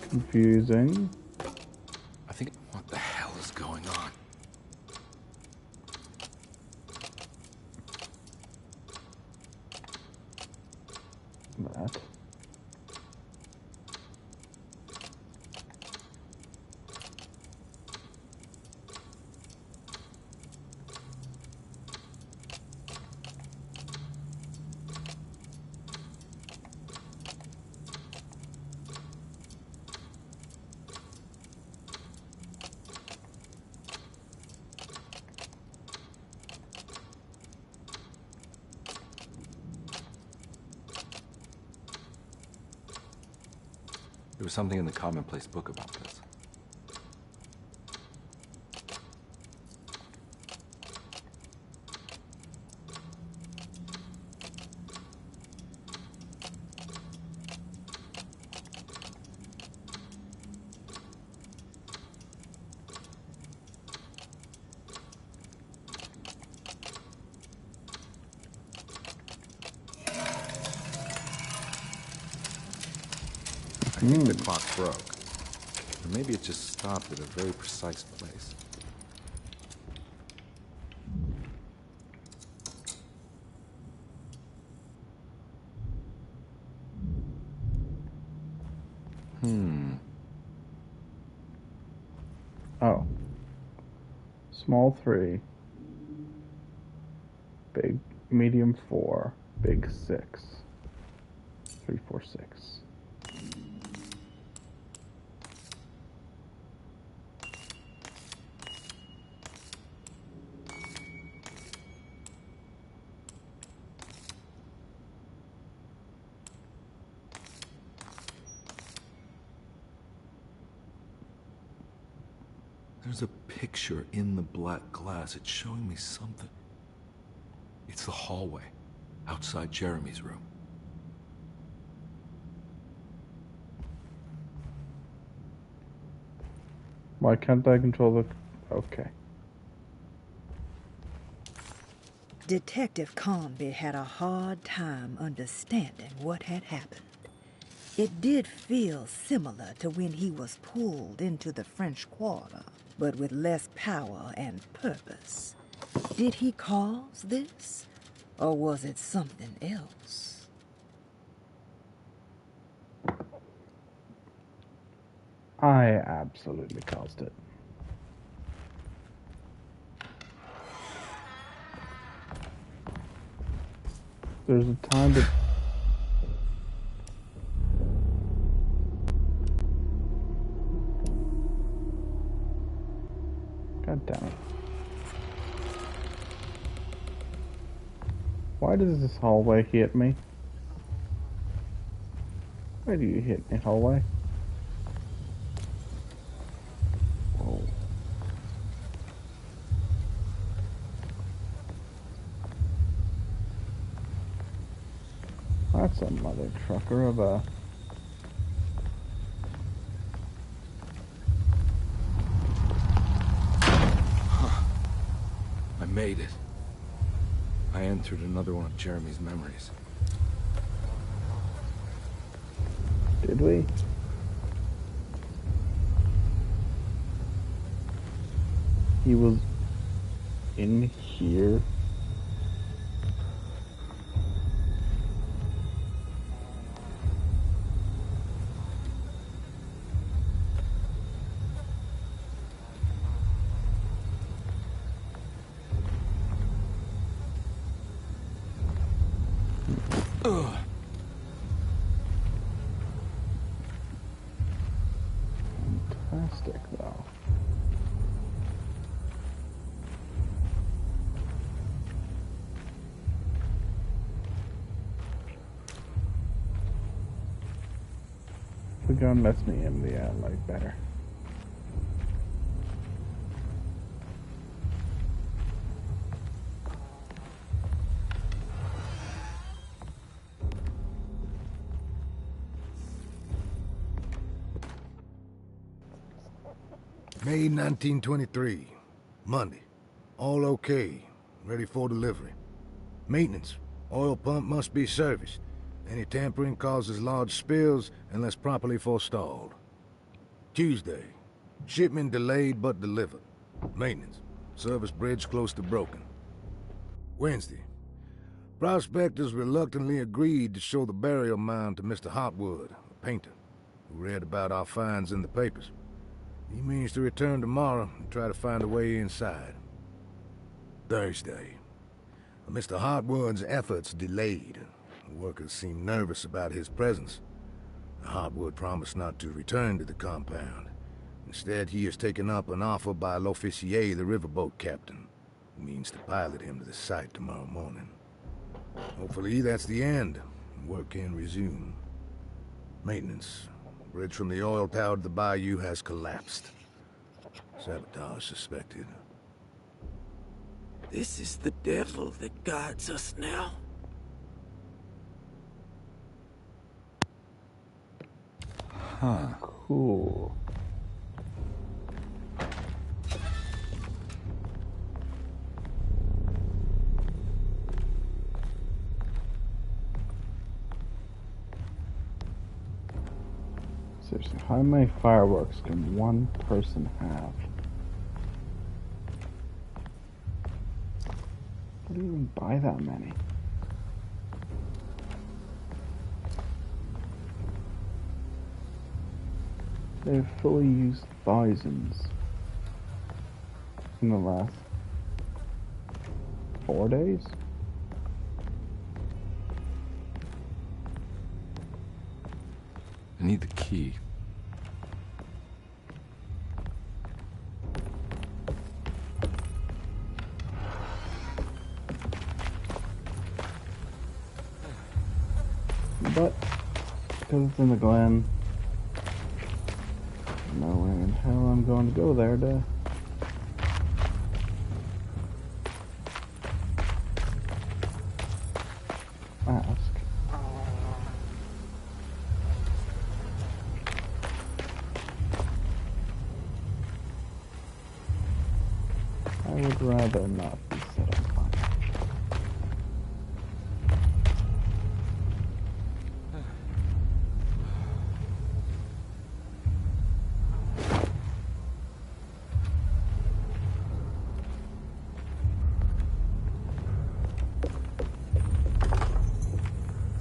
Confusing. I think, what the hell is going on? That. There was something in the commonplace book about this. I think the clock broke. Or maybe it just stopped at a very precise place. Oh. Small 3. Big, medium 4. Big 6. 3, 4, 6. There's a picture in the black glass. It's showing me something. It's the hallway outside Jeremy's room. Why can't I control the... Okay. Detective Carnsby had a hard time understanding what had happened. It did feel similar to when he was pulled into the French Quarter, but with less power and purpose. Did he cause this, or was it something else? I absolutely caused it. There's a time to... God damn it. Why does this hallway hit me? Why do you hit me, hallway? Whoa. That's a mother trucker of a... I made it. I entered another one of Jeremy's memories. Did we? He was in here. Fantastic, though. The gun lets me in the light better. May 1923, Monday. All okay, ready for delivery. Maintenance. Oil pump must be serviced. Any tampering causes large spills unless properly forestalled. Tuesday. Shipment delayed but delivered. Maintenance. Service bridge close to broken. Wednesday. Prospectors reluctantly agreed to show the burial mound to Mr. Hotwood, a painter, who read about our finds in the papers. He means to return tomorrow and try to find a way inside. Thursday. Mr. Hotwood's efforts delayed. The workers seemed nervous about his presence. Hotwood promised not to return to the compound. Instead, he has taken up an offer by L'Officier, the riverboat captain, who means to pilot him to the site tomorrow morning. Hopefully that's the end, and work can resume. Maintenance. Bridge from the oil tower to the bayou has collapsed. Sabotage suspected. This is the devil that guides us now. Huh. Cool. Seriously, how many fireworks can one person have? How do you even buy that many? They've fully used thousands in the last 4 days. I need the key. But because it's in the Glen, no way in hell I'm going to go there to ask. I would rather not be set on fire.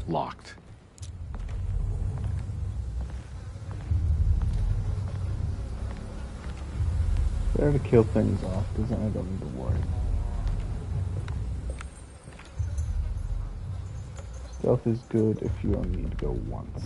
Locked. Better to kill things off, because then I don't need to worry. Stealth is good if you only need to go once.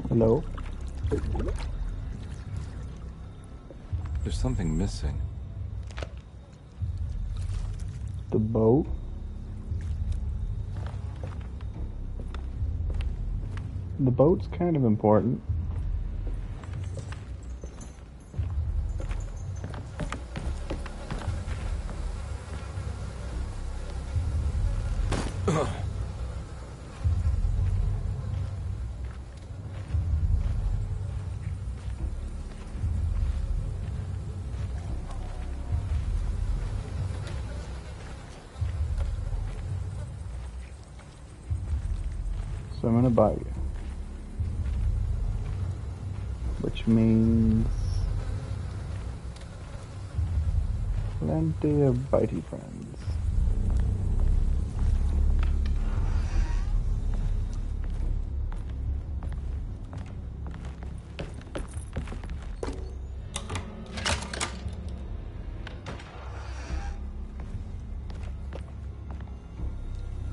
Hello? There's something missing. The boat? The boat's kind of important. So I'm gonna buy you. Which means plenty of bitey friends.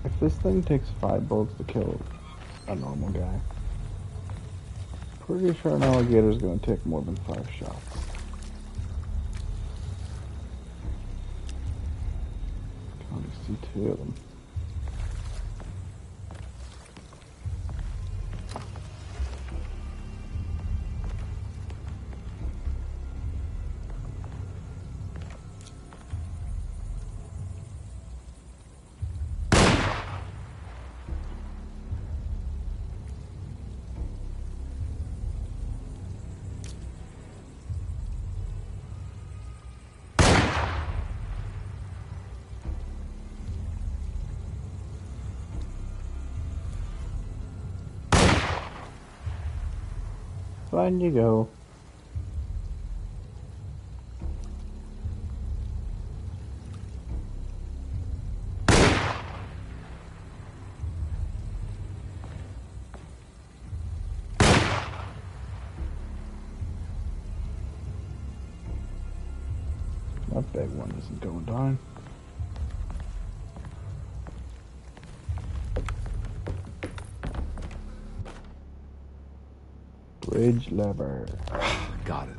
If this thing takes 5 bullets to kill a normal guy, pretty sure an alligator is going to take more than 5 shots. I only see 2 of them. On you go. That big one isn't going down. Bridge lever. Got it.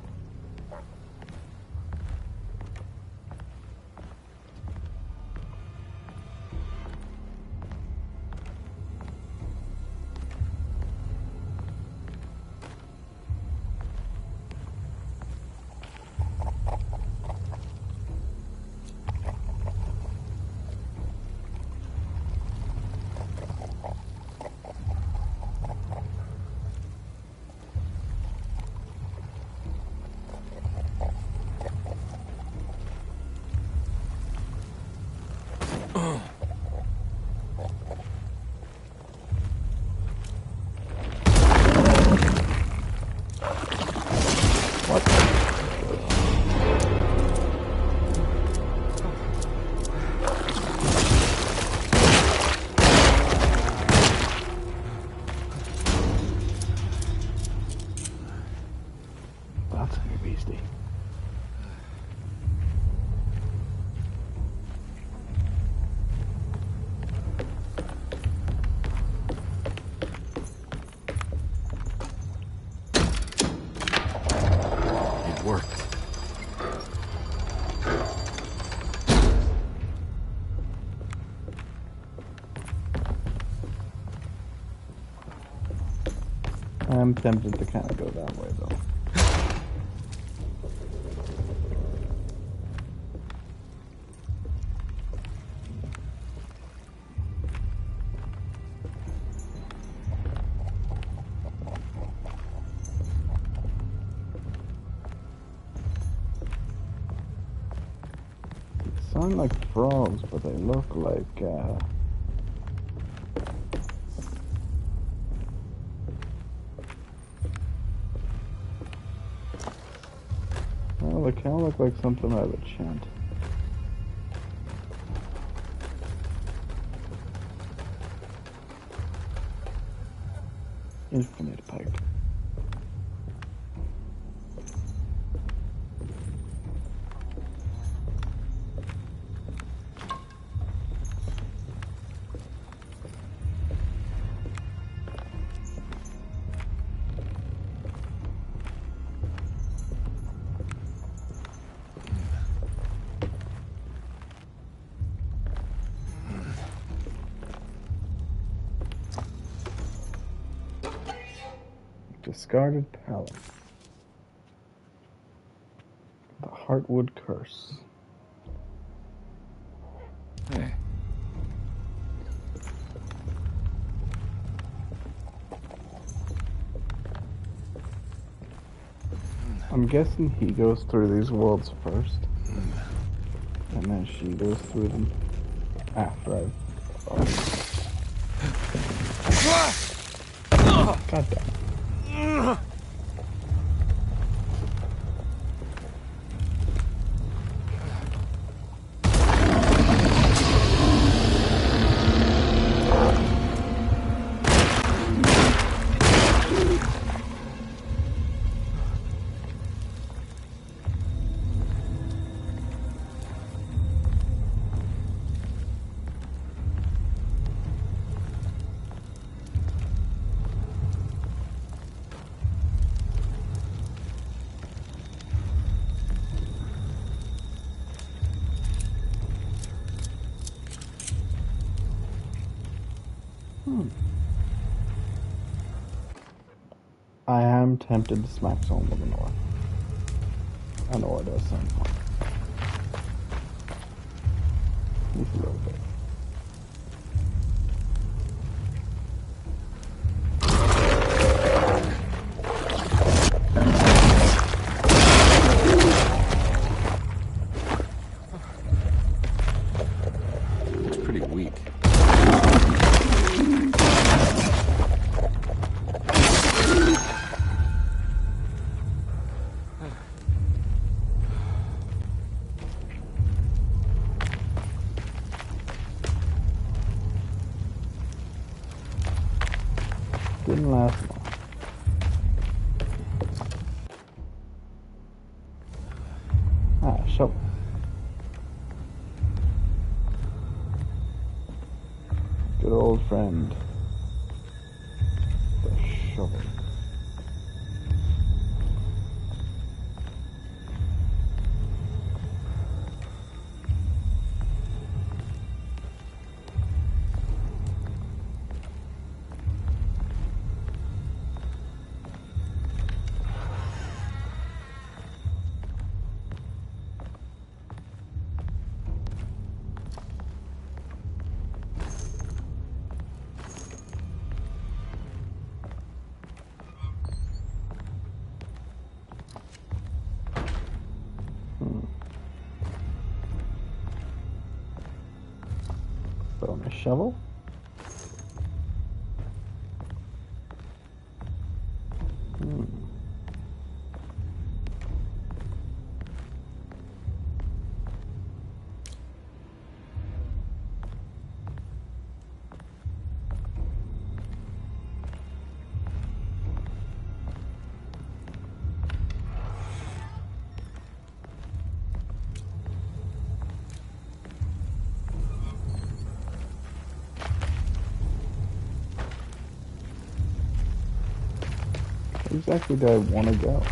I'm tempted to kind of go that way, though. aren't like frogs, but they look like, well, they kind of look like something out of a chant. Infinite pipe. Discarded pallet. The Heartwood Curse. Hey. I'm guessing he goes through these worlds first, and then she goes through them after I've... Oh. God damn. I am tempted to smack someone with a north. I know it does sound fun. Just a little bit. It's pretty weak. Didn't last long. Shovel. Good old friend. The shovel. Put on a shovel. Exactly do I want to go?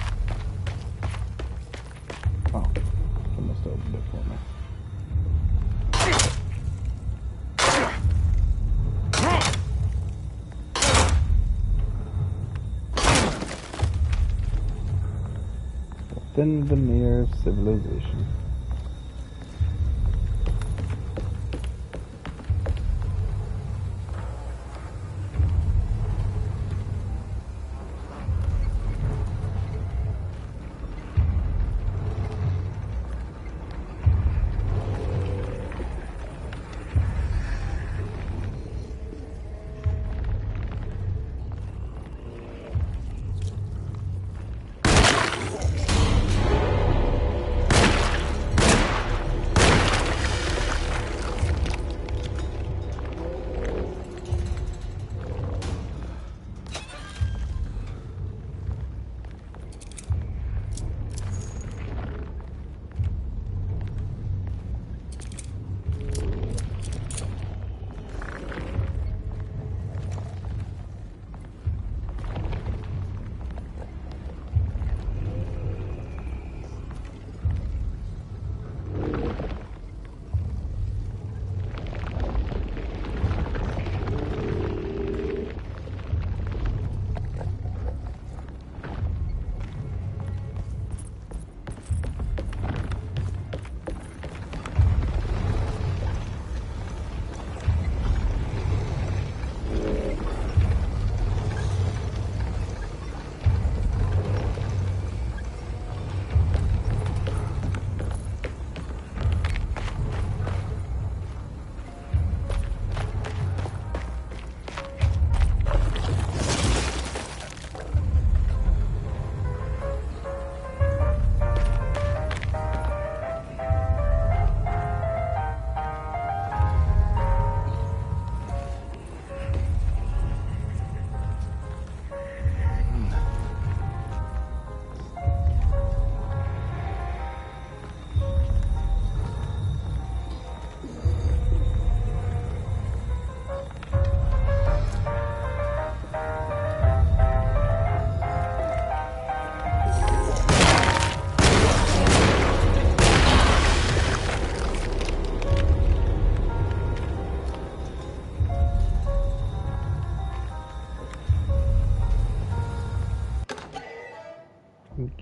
Oh, I must have opened it for me. The thin veneer of civilization.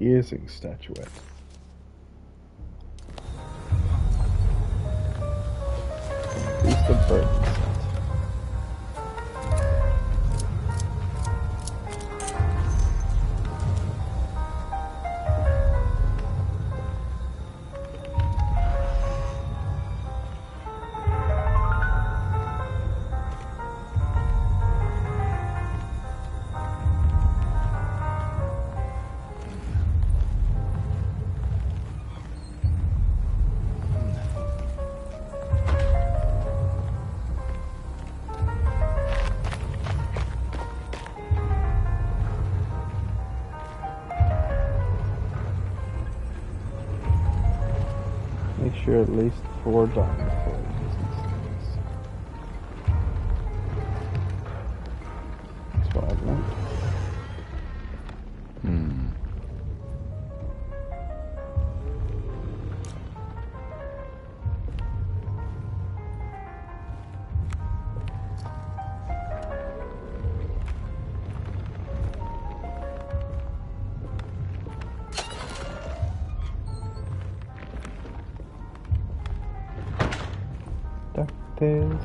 gazing statuette. Beast of burden set. Make sure at least 4 diamond foils these things. That's what I want. DuckTales.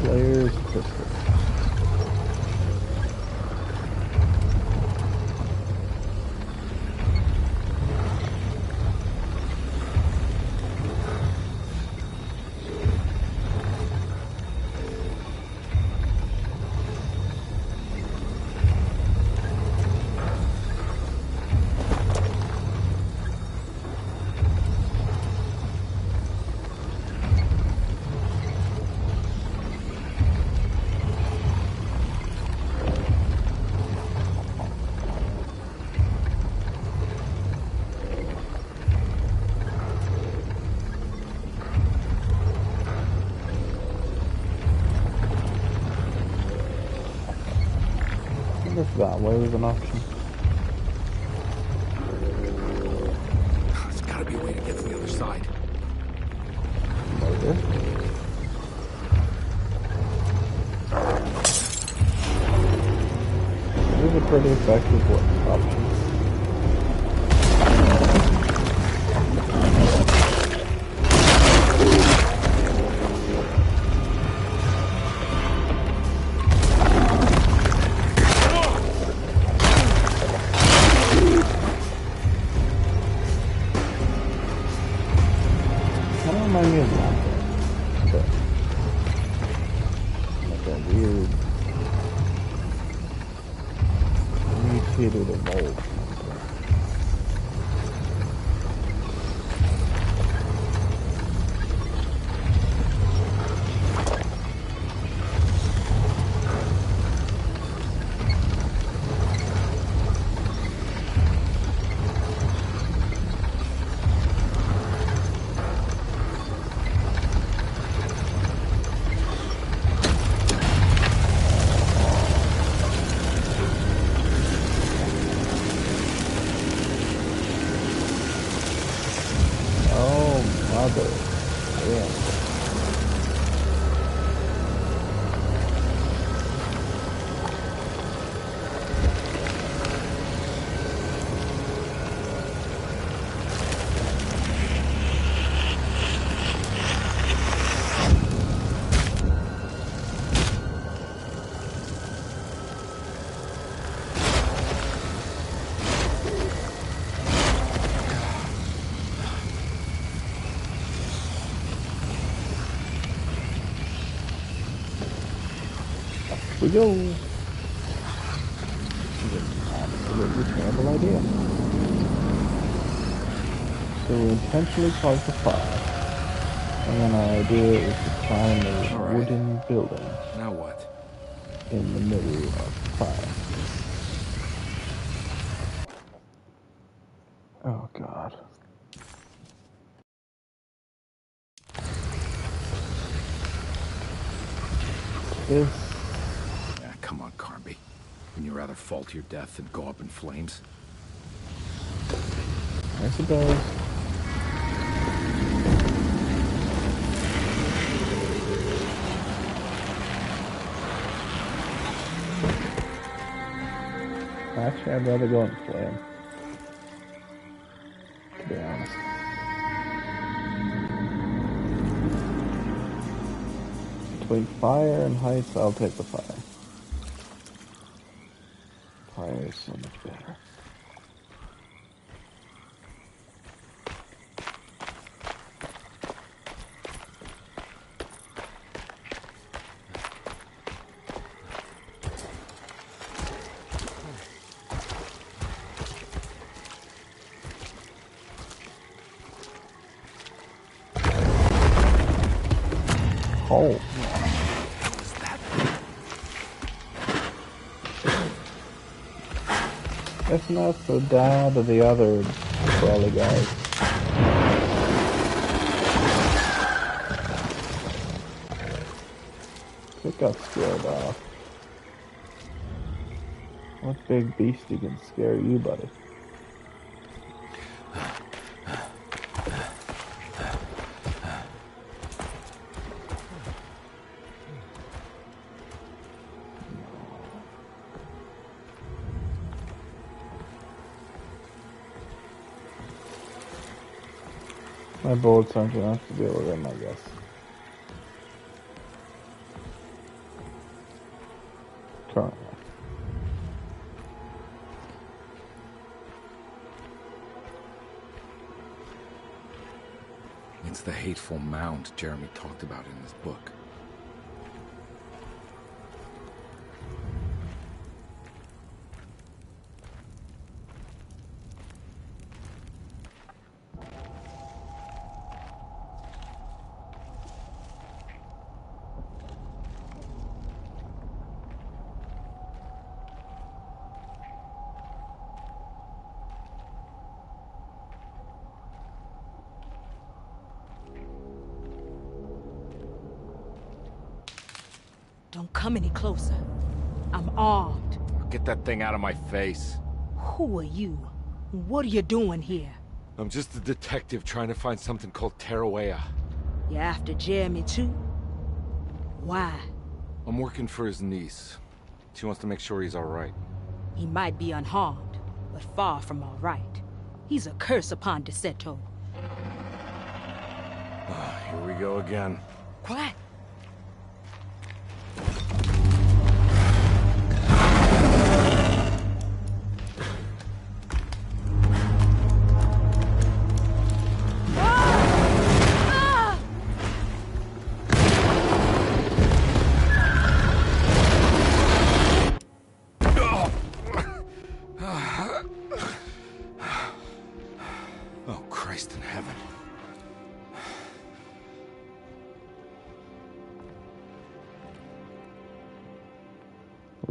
Layers of crystal. If that way was an option. There's gotta be a way to get to the other side. Maybe. This is a pretty effective option. Don't remind me of that. Okay. Like a weird mutated evolved. We go. This is an absolutely terrible idea. So we intentionally caused the fire, and then our idea is to climb a wooden building. Now what? In the middle of the fire. Oh God. This. Come on, Carnsby. Wouldn't you rather fall to your death than go up in flames? I suppose. Actually, I'd rather go in flame. To be honest. Between fire and heights, I'll take the fire. Fire is so much better. Oh. Isn't that the dad of the other crawly guys? It got scared off. What big beastie can scare you, buddy? My bullets aren't enough to deal with him, I guess. Currently. It's the hateful mound Jeremy talked about in his book. Don't come any closer. I'm armed. Get that thing out of my face. Who are you? What are you doing here? I'm just a detective trying to find something called Tarawea. You're after Jeremy too? Why? I'm working for his niece. She wants to make sure he's alright. He might be unharmed, but far from alright. He's a curse upon Deseto. Here we go again. Quiet.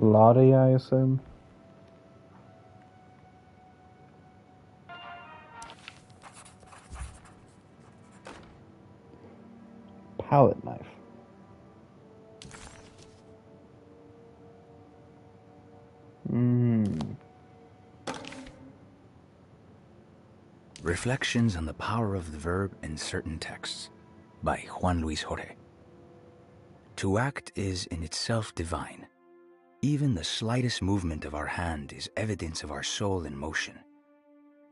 Lottie, I assume. Palette knife. Reflections on the Power of the Verb in Certain Texts by Juan Luis Jorge. To act is in itself divine. Even the slightest movement of our hand is evidence of our soul in motion.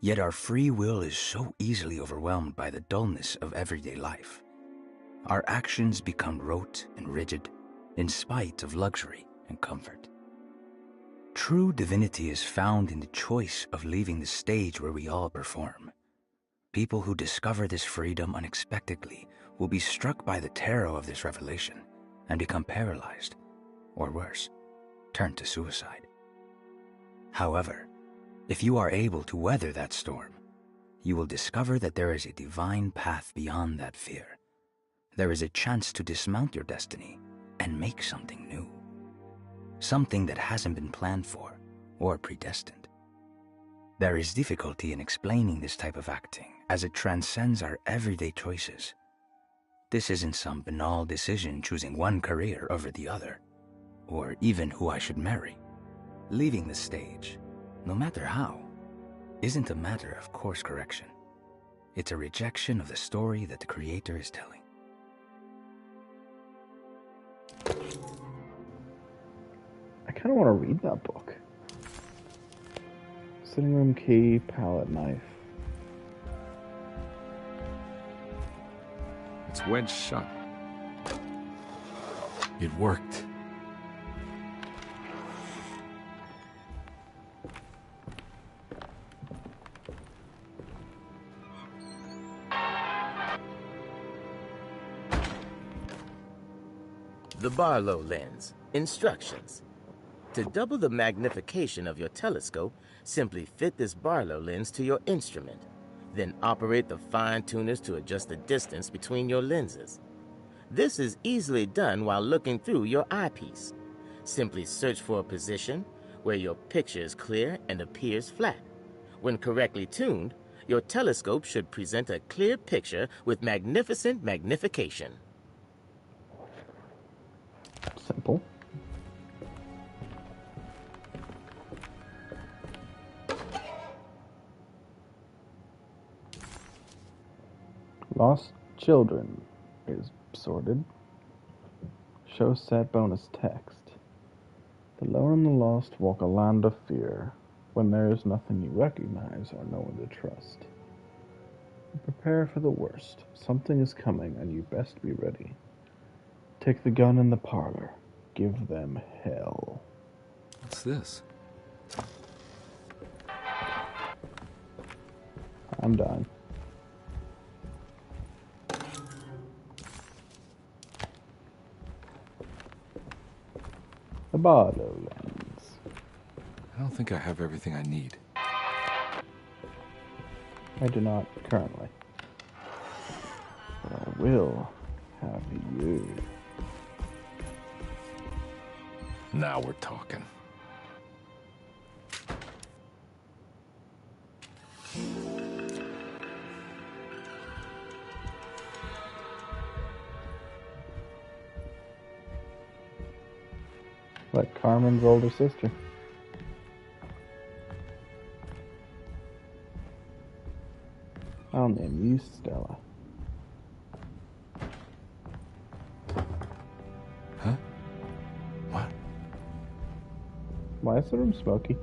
Yet our free will is so easily overwhelmed by the dullness of everyday life. Our actions become rote and rigid in spite of luxury and comfort. True divinity is found in the choice of leaving the stage where we all perform. People who discover this freedom unexpectedly will be struck by the terror of this revelation and become paralyzed, or worse, turn to suicide. However, if you are able to weather that storm, you will discover that there is a divine path beyond that fear. There is a chance to dismount your destiny and make something new. Something that hasn't been planned for or predestined. There is difficulty in explaining this type of acting as it transcends our everyday choices. This isn't some banal decision choosing one career over the other, or even who I should marry. Leaving the stage, no matter how, isn't a matter of course correction. It's a rejection of the story that the Creator is telling. I kind of want to read that book. Sitting room key, palette knife. It's wedged shut. It worked. The Barlow lens. Instructions. To double the magnification of your telescope, simply fit this Barlow lens to your instrument. Then operate the fine tuners to adjust the distance between your lenses. This is easily done while looking through your eyepiece. Simply search for a position where your picture is clear and appears flat. When correctly tuned, your telescope should present a clear picture with magnificent magnification. Simple. Lost Children is sorted. Show set bonus text. The lone and the lost walk a land of fear when there is nothing you recognize or no one to trust. Prepare for the worst. Something is coming and you best be ready. Take the gun in the parlor. Give them hell. What's this? I'm done. The Barlow lens. I don't think I have everything I need. I do not currently. But I will have you. Now we're talking. Like Carmen's older sister. I'll name you Stella. Huh? What? Why is the room smoky?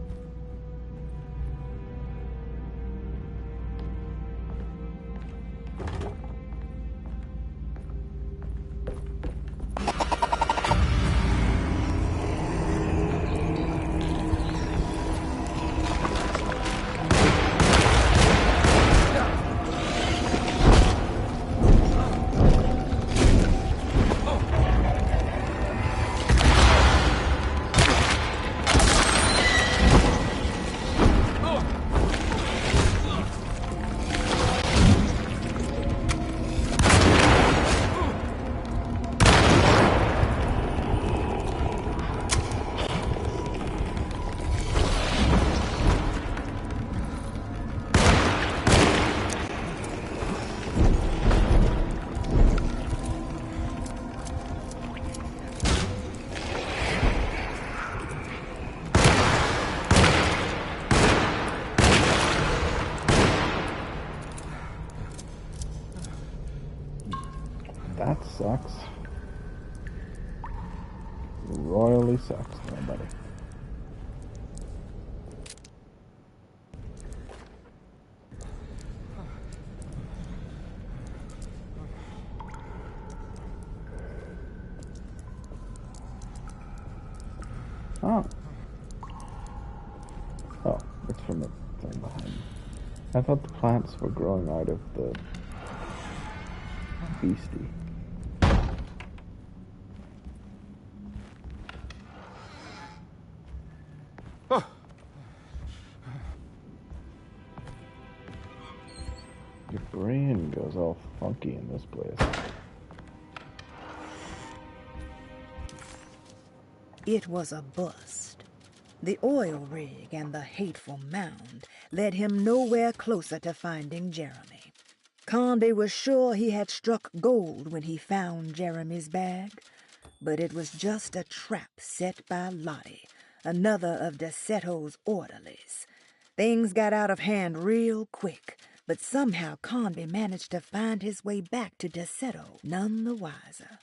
That sucks. Royally sucks, my buddy. Oh. Oh, it's from the thing behind me. I thought the plants were growing out of the beastie. Oh. Your brain goes all funky in this place. It was a bust. The oil rig and the hateful mound led him nowhere closer to finding Jeremy. Carnsby was sure he had struck gold when he found Jeremy's bag, but it was just a trap set by Lottie, another of DeSeto's orderlies. Things got out of hand real quick, but somehow Carnsby managed to find his way back to DeSeto none the wiser.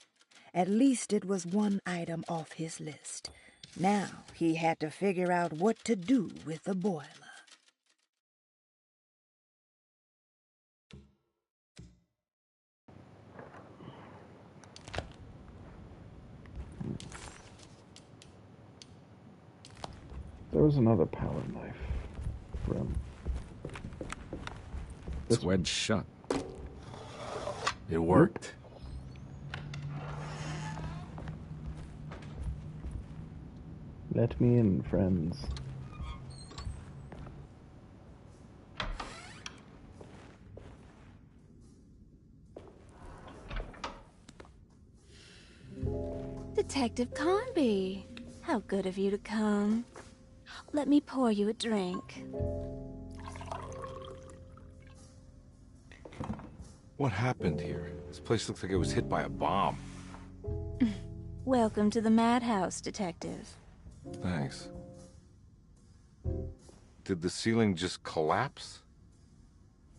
At least it was one item off his list. Now he had to figure out what to do with the boiler. There was another palette knife for him. It's wedged shut. It worked. Let me in, friends. Detective Carnsby, how good of you to come. Let me pour you a drink. What happened here? This place looks like it was hit by a bomb. Welcome to the madhouse, Detective. Thanks. Did the ceiling just collapse?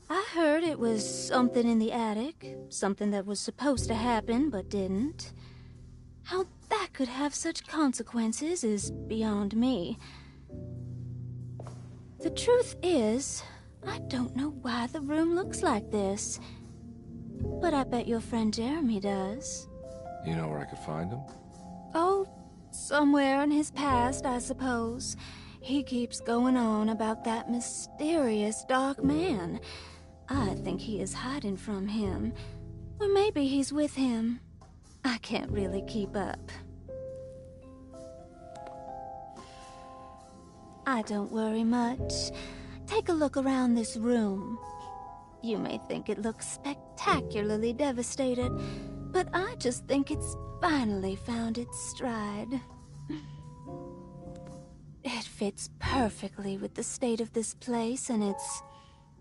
I heard it was something in the attic, something that was supposed to happen but didn't. How that could have such consequences is beyond me. The truth is, I don't know why the room looks like this. But I bet your friend Jeremy does. You know where I could find him? Oh, somewhere in his past, I suppose. He keeps going on about that mysterious dark man. I think he is hiding from him. Or maybe he's with him. I can't really keep up. I don't worry much. Take a look around this room. You may think it looks spectacularly devastated, but I just think it's finally found its stride. It fits perfectly with the state of this place and its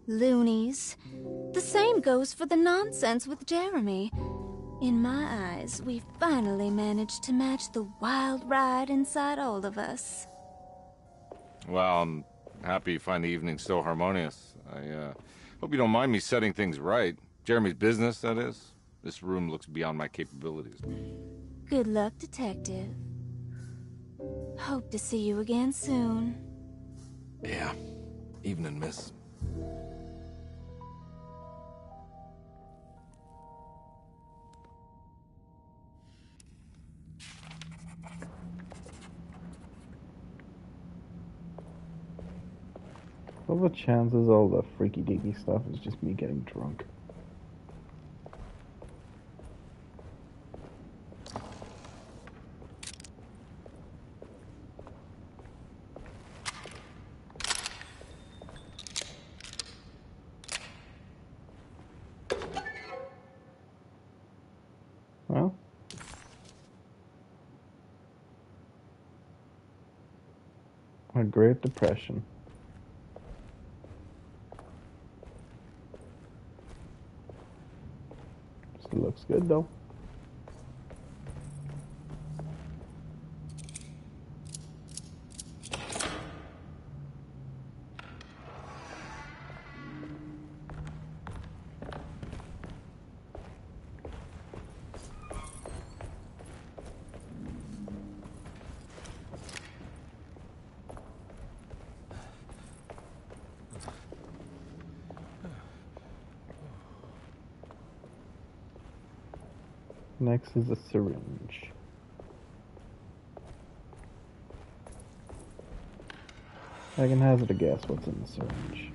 loonies. The same goes for the nonsense with Jeremy. In my eyes, we finally managed to match the wild ride inside all of us. Well, I'm happy you find the evening so harmonious. I hope you don't mind me setting things right. Jeremy's business, that is. This room looks beyond my capabilities. Good luck, Detective. Hope to see you again soon. Yeah. Evening, miss. What are the chances all the freaky-deaky stuff is just me getting drunk? Well, a Great Depression. Still looks good though. Next is a syringe. I can hazard a guess what's in the syringe.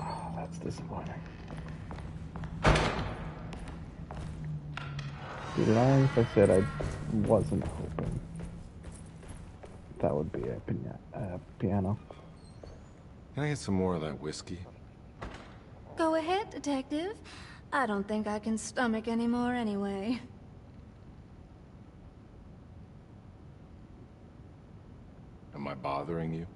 Oh, that's disappointing. Be lying if I said I wasn't hoping that would be a piano. Can I get some more of that whiskey? Go ahead, Detective. I don't think I can stomach any more anyway. Am I bothering you?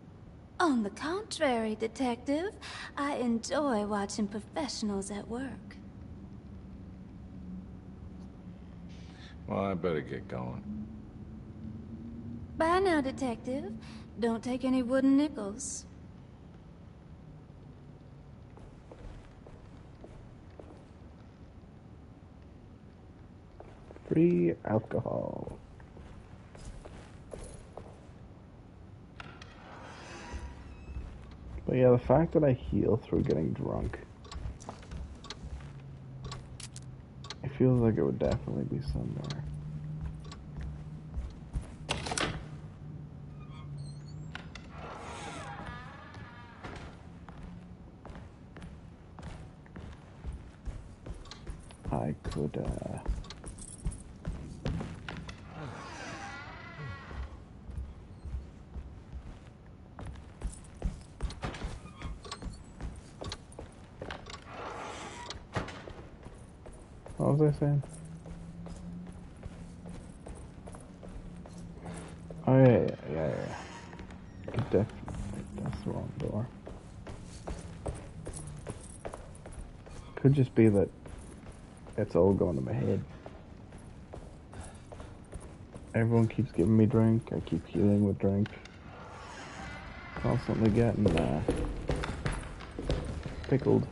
On the contrary, Detective, I enjoy watching professionals at work. Well, I better get going. Bye now, Detective. Don't take any wooden nickels. Free alcohol. But yeah, the fact that I heal through getting drunk, it feels like it would definitely be somewhere. I could, what was I saying? Oh, yeah. Could definitely, that's the wrong door. Could just be that it's all going to my head. Everyone keeps giving me drink, I keep healing with drink. Constantly getting, pickled.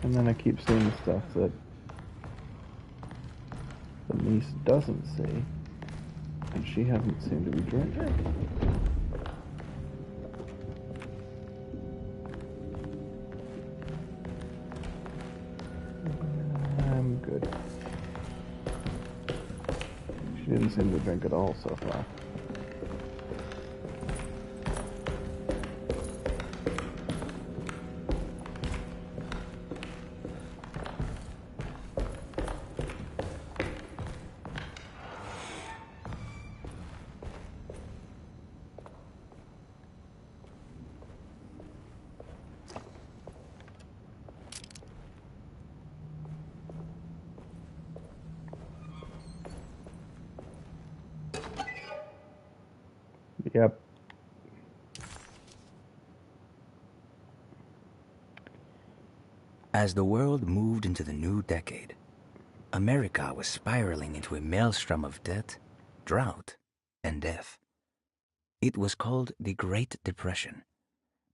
And then I keep seeing stuff that the niece doesn't see, and she hasn't seemed to be drinking. I'm good. She didn't seem to drink at all so far. Yep. As the world moved into the new decade, America was spiraling into a maelstrom of debt, drought, and death. It was called the Great Depression,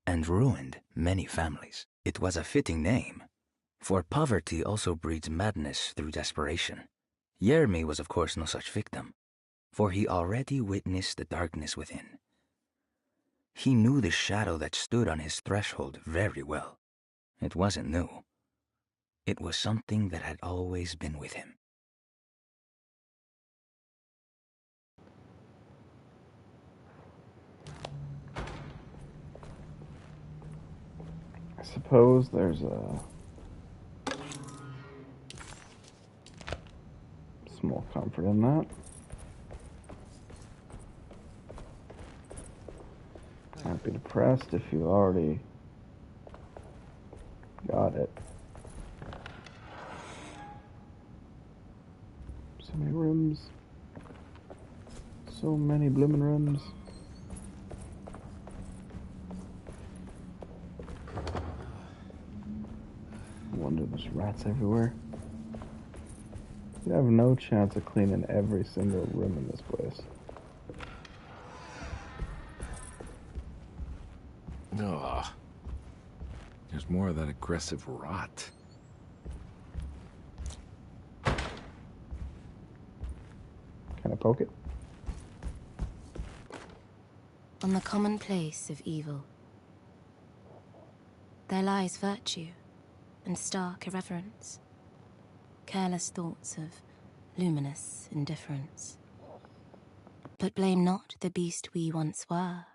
and ruined many families. It was a fitting name, for poverty also breeds madness through desperation. Jeremy was of course no such victim, for he already witnessed the darkness within. He knew the shadow that stood on his threshold very well. It wasn't new. It was something that had always been with him. I suppose there's a small comfort in that. Can't be depressed if you already got it. So many rooms. So many bloomin' rooms. I wonder there's rats everywhere. You have no chance of cleaning every single room in this place. Ugh. There's more of that aggressive rot. Can I poke it? On the commonplace of evil, there lies virtue and stark irreverence, careless thoughts of luminous indifference. But blame not the beast we once were,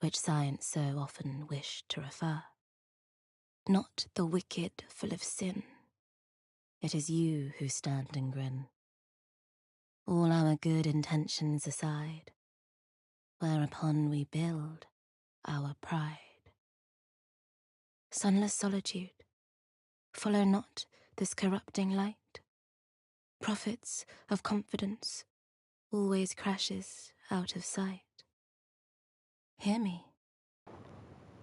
which science so often wished to refer. Not the wicked full of sin, it is you who stand and grin. All our good intentions aside, whereupon we build our pride. Sunless solitude, follow not this corrupting light. Prophets of confidence always crashes out of sight. Hear me,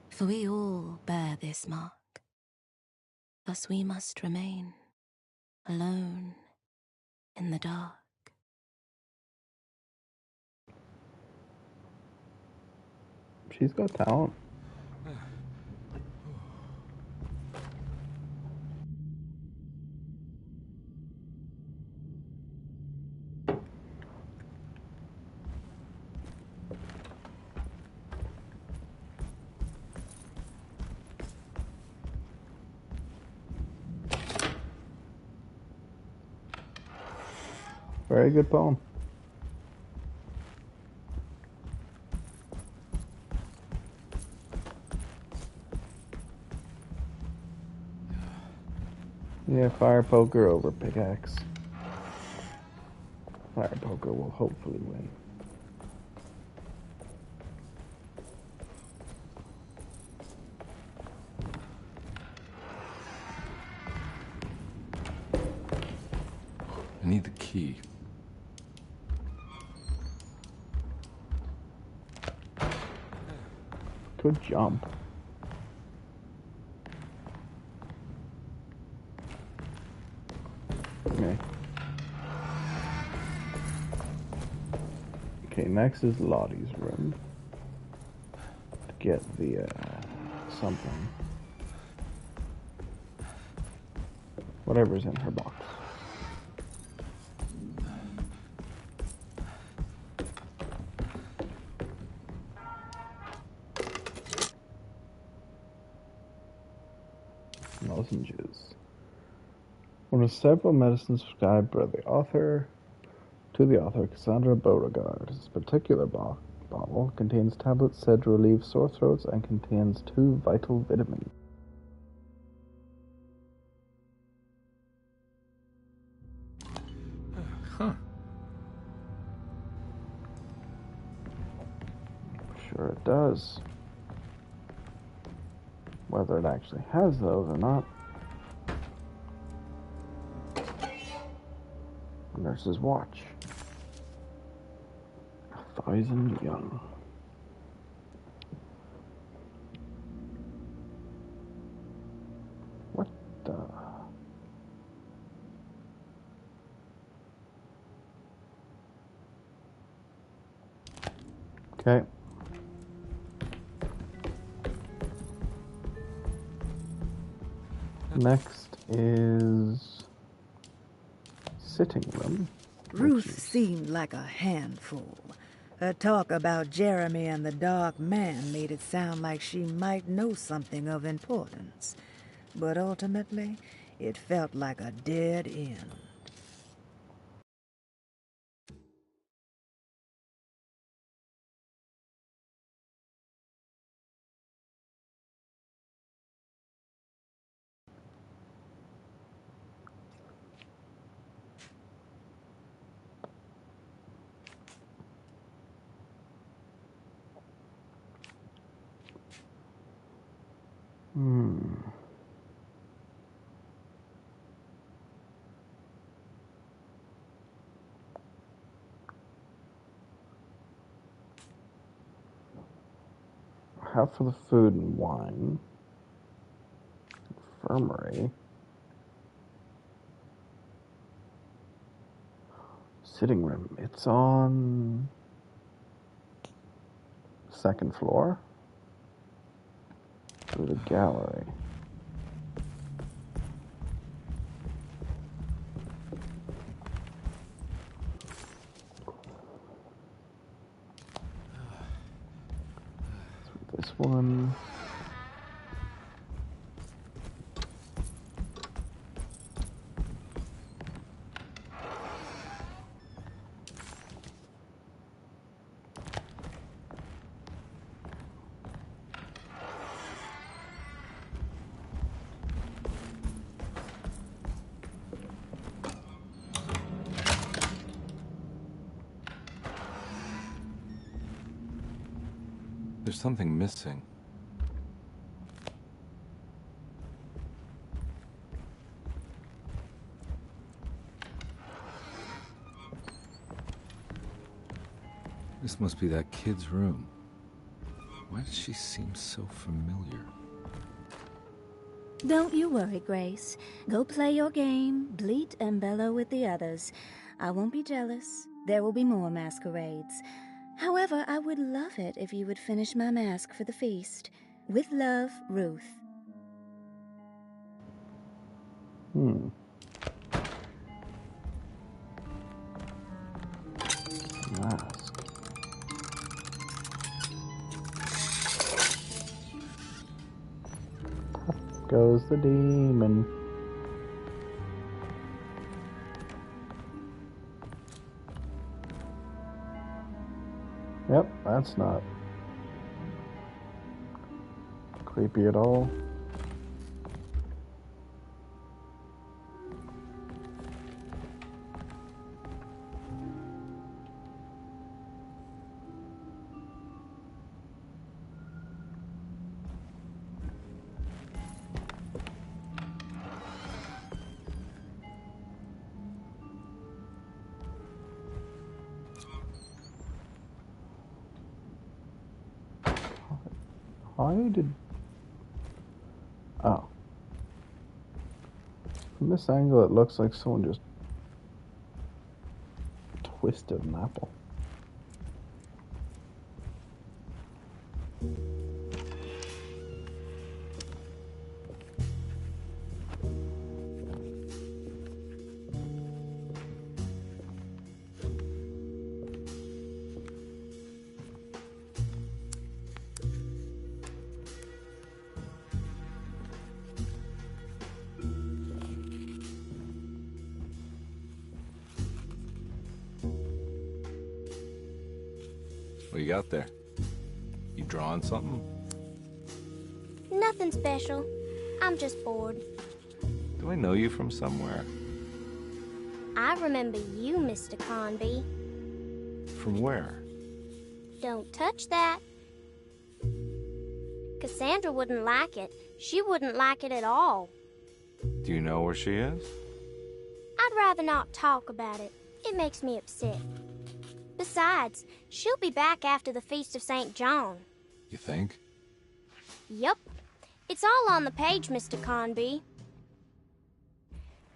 for we all bear this mark. Thus we must remain alone in the dark. She's got talent. Very good poem. Yeah, fire poker over pickaxe. Fire poker will hopefully win. I need the key. Good jump. Okay. Okay, next is Lottie's room. To get the, something. Whatever's in her box. Lozenges. One of several medicines prescribed by the author Cassandra Beauregard. This particular bottle contains tablets said to relieve sore throats and contains 2 vital vitamins. Huh. Sure it does. Whether it actually has those or not. Nurse's watch. 1,000 young. What the? Okay. Next is sitting room. Ruth seemed like a handful. Her talk about Jeremy and the Dark Man made it sound like she might know something of importance. But ultimately, it felt like a dead end. Half for the food and wine. Infirmary. Sitting room. It's on 2nd floor. Through the gallery. This one. There's something missing. This must be that kid's room. Why does she seem so familiar? Don't you worry, Grace. Go play your game, bleat and bellow with the others. I won't be jealous. There will be more masquerades. However, I would love it if you would finish my mask for the feast. With love, Ruth. Mask. Up goes the demon. Yep, that's not creepy at all. How did... Oh. From this angle, it looks like someone just twisted an apple. What you got there? You drawing something? Nothing special. I'm just bored. Do I know you from somewhere? I remember you, Mr. Carnsby. From where? Don't touch that. Cassandra wouldn't like it. She wouldn't like it at all. Do you know where she is? I'd rather not talk about it. It makes me upset. Besides, she'll be back after the Feast of St. John. You think? Yup. It's all on the page, Mr. Carnsby.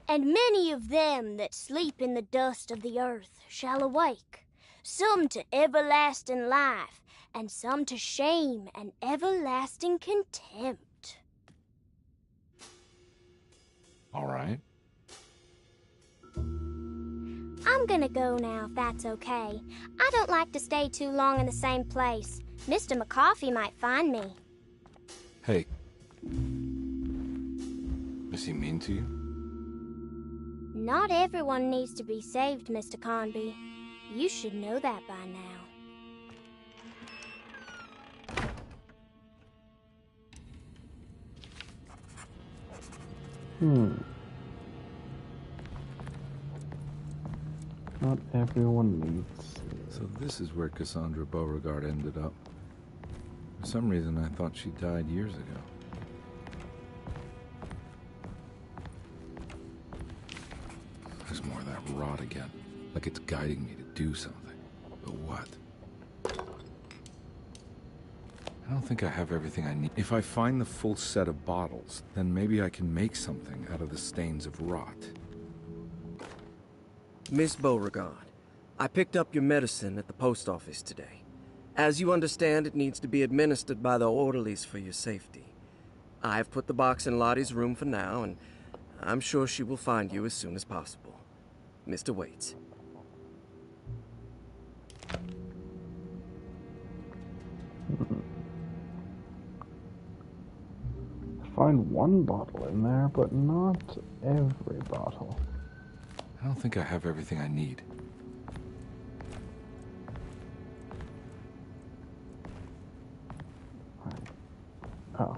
And many of them that sleep in the dust of the earth shall awake, some to everlasting life, and some to shame and everlasting contempt. All right. I'm gonna go now, if that's okay. I don't like to stay too long in the same place. Mr. McCoffey might find me. Hey. Is he mean to you? Not everyone needs to be saved, Mr. Carnsby. You should know that by now. Not everyone needs... So this is where Cassandra Beauregard ended up. For some reason, I thought she died years ago. There's more of that rot again. Like it's guiding me to do something. But what? I don't think I have everything I need. If I find the full set of bottles, then maybe I can make something out of the stains of rot. Miss Beauregard, I picked up your medicine at the post office today. As you understand, it needs to be administered by the orderlies for your safety. I've put the box in Lottie's room for now, and I'm sure she will find you as soon as possible. Mr. Waits. Find one bottle in there, but not every bottle. I don't think I have everything I need. Oh.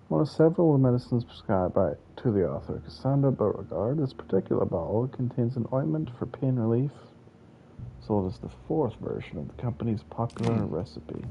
One of several medicines prescribed to the author, Cassandra Beauregard, this particular bottle contains an ointment for pain relief, sold as the fourth version of the company's popular recipe.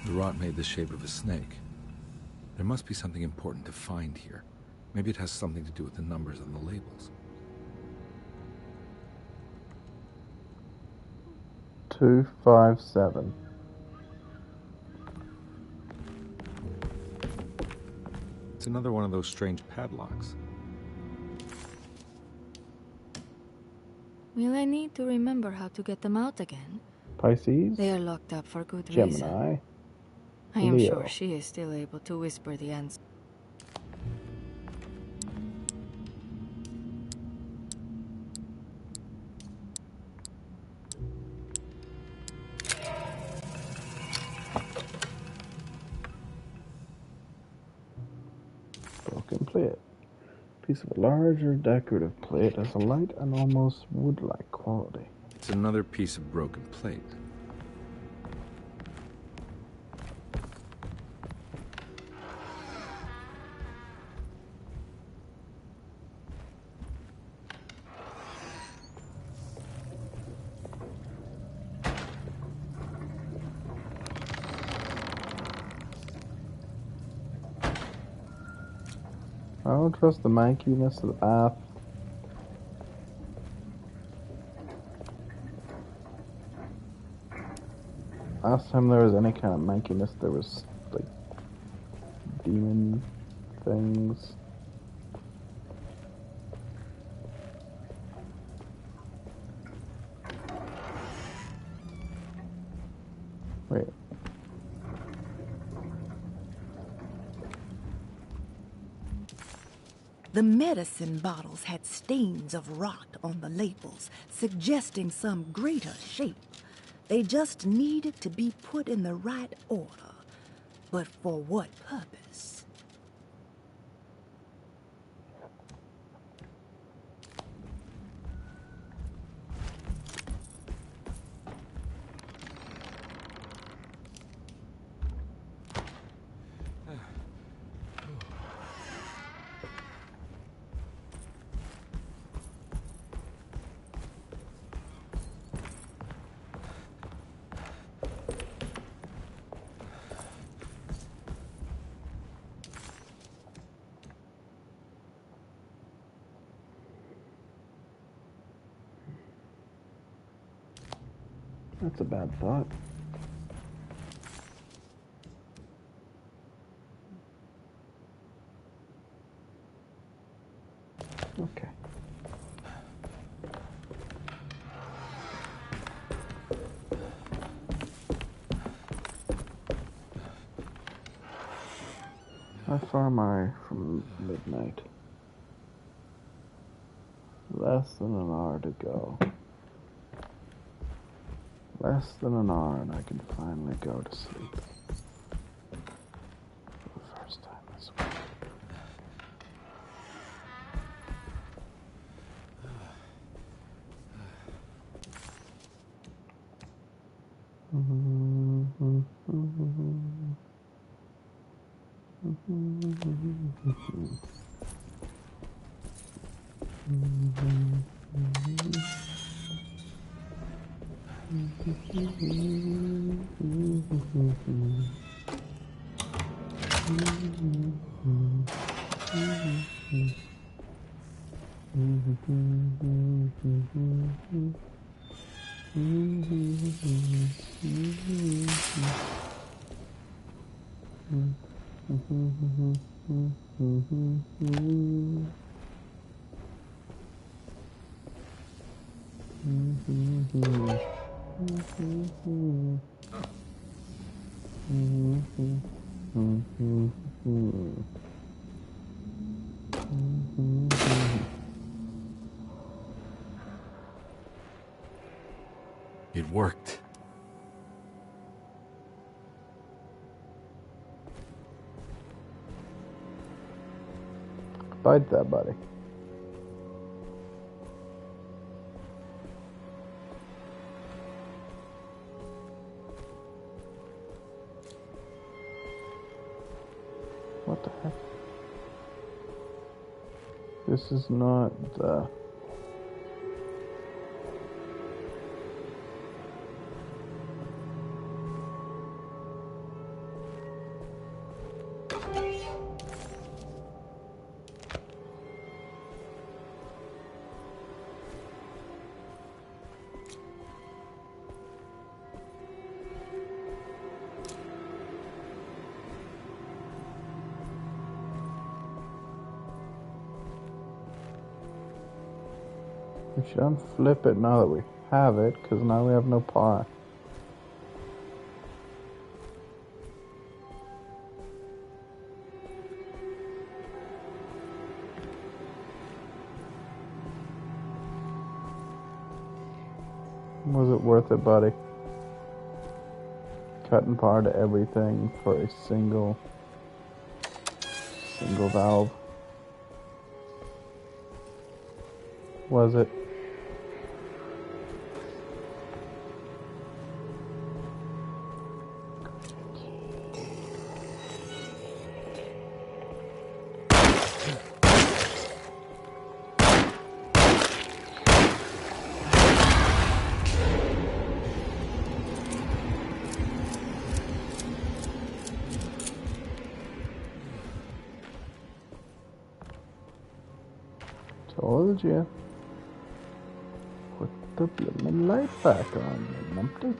The rot made the shape of a snake. There must be something important to find here. Maybe it has something to do with the numbers on the labels. 257. It's another one of those strange padlocks. Will I need to remember how to get them out again? Pisces. They are locked up for good Gemini. reason. I am Leo. sure she is still able to whisper the answer. Broken plate. Piece of a larger decorative plate has a light and almost wood-like quality. It's another piece of broken plate. I don't trust the mankiness of the bath. Last time there was any kind of mankiness, there was, like, demon things. Wait. The medicine bottles had stains of rot on the labels, suggesting some greater shape. They just needed to be put in the right order. But for what purpose? That's a bad thought. Okay. How far am I from midnight? Less than an hour to go. Less than an hour and I can finally go to sleep. For the first time this week. It worked. Bite that, buddy. What the heck? This is not the... We should unflip it now that we have it, because now we have no power. Was it worth it, buddy? Cutting power to everything for a single valve. Was it? Told you. Put the blimmin' light back on, you numpty.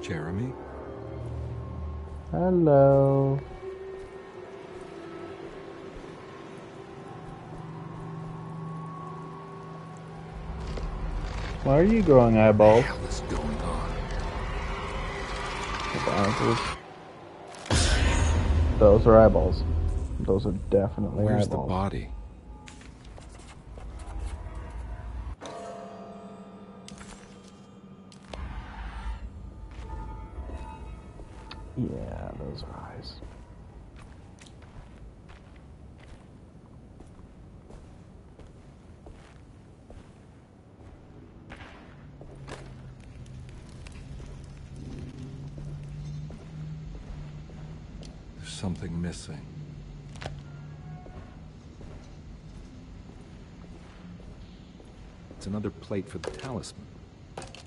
Jeremy? Hello. Why are you growing eyeballs? What the hell is going on? Those are eyeballs. Those are definitely Where's eyeballs. the body? Yeah, those are eyes. There's something missing. It's another plate for the talisman.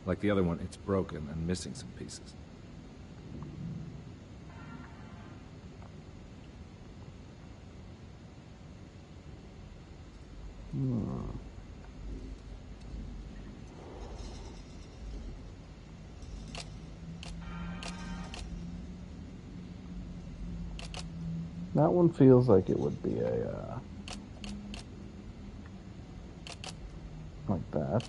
Like the other one, it's broken and missing some pieces. That one feels like it would be a, like that.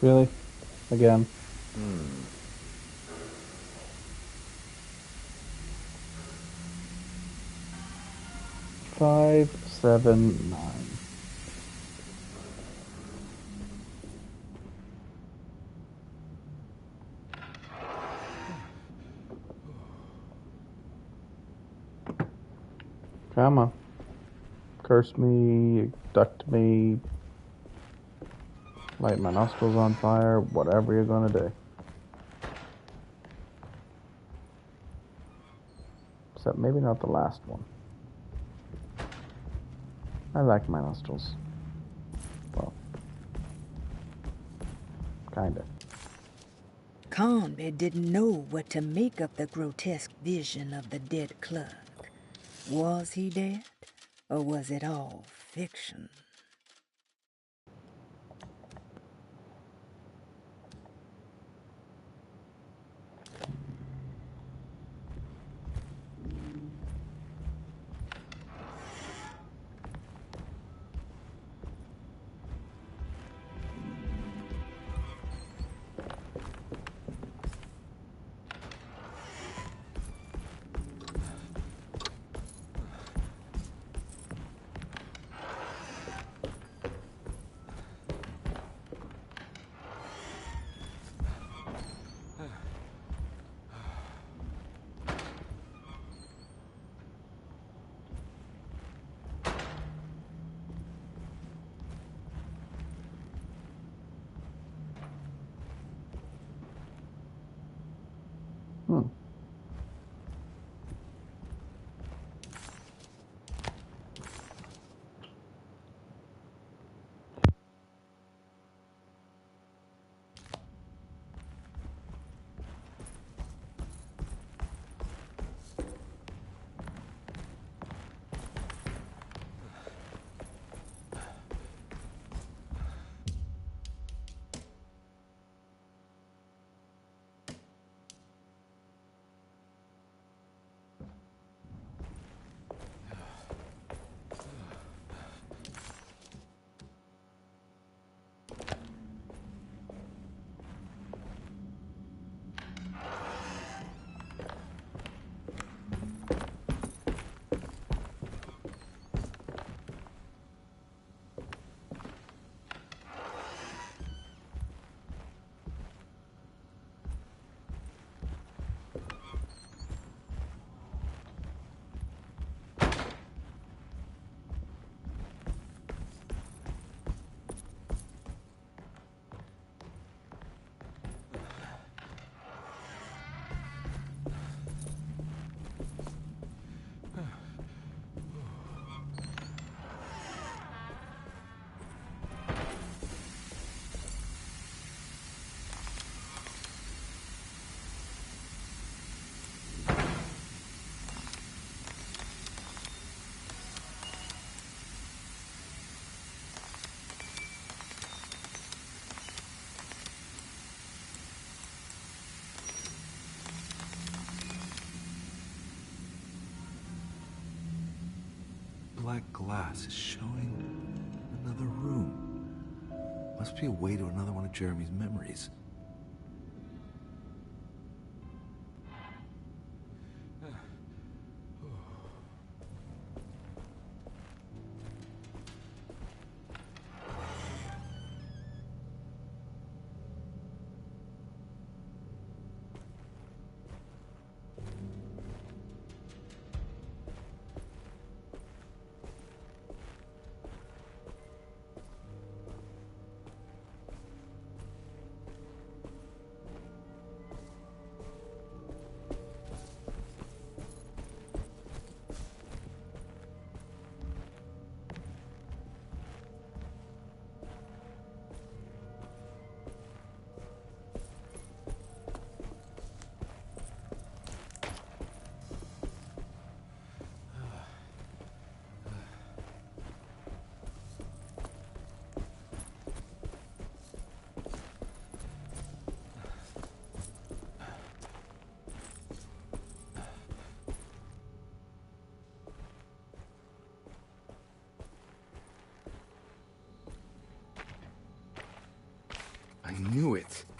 Really? Again? 5, 7, 9. Come on. Curse me, abduct me, light my nostrils on fire, whatever you're gonna do. Except maybe not the last one. I like my nostrils. Well, kinda. Carnsby didn't know what to make of the grotesque vision of the dead clerk. Was he dead, or was it all fiction? Black glass is showing another room. Must be a way to another one of Jeremy's memories.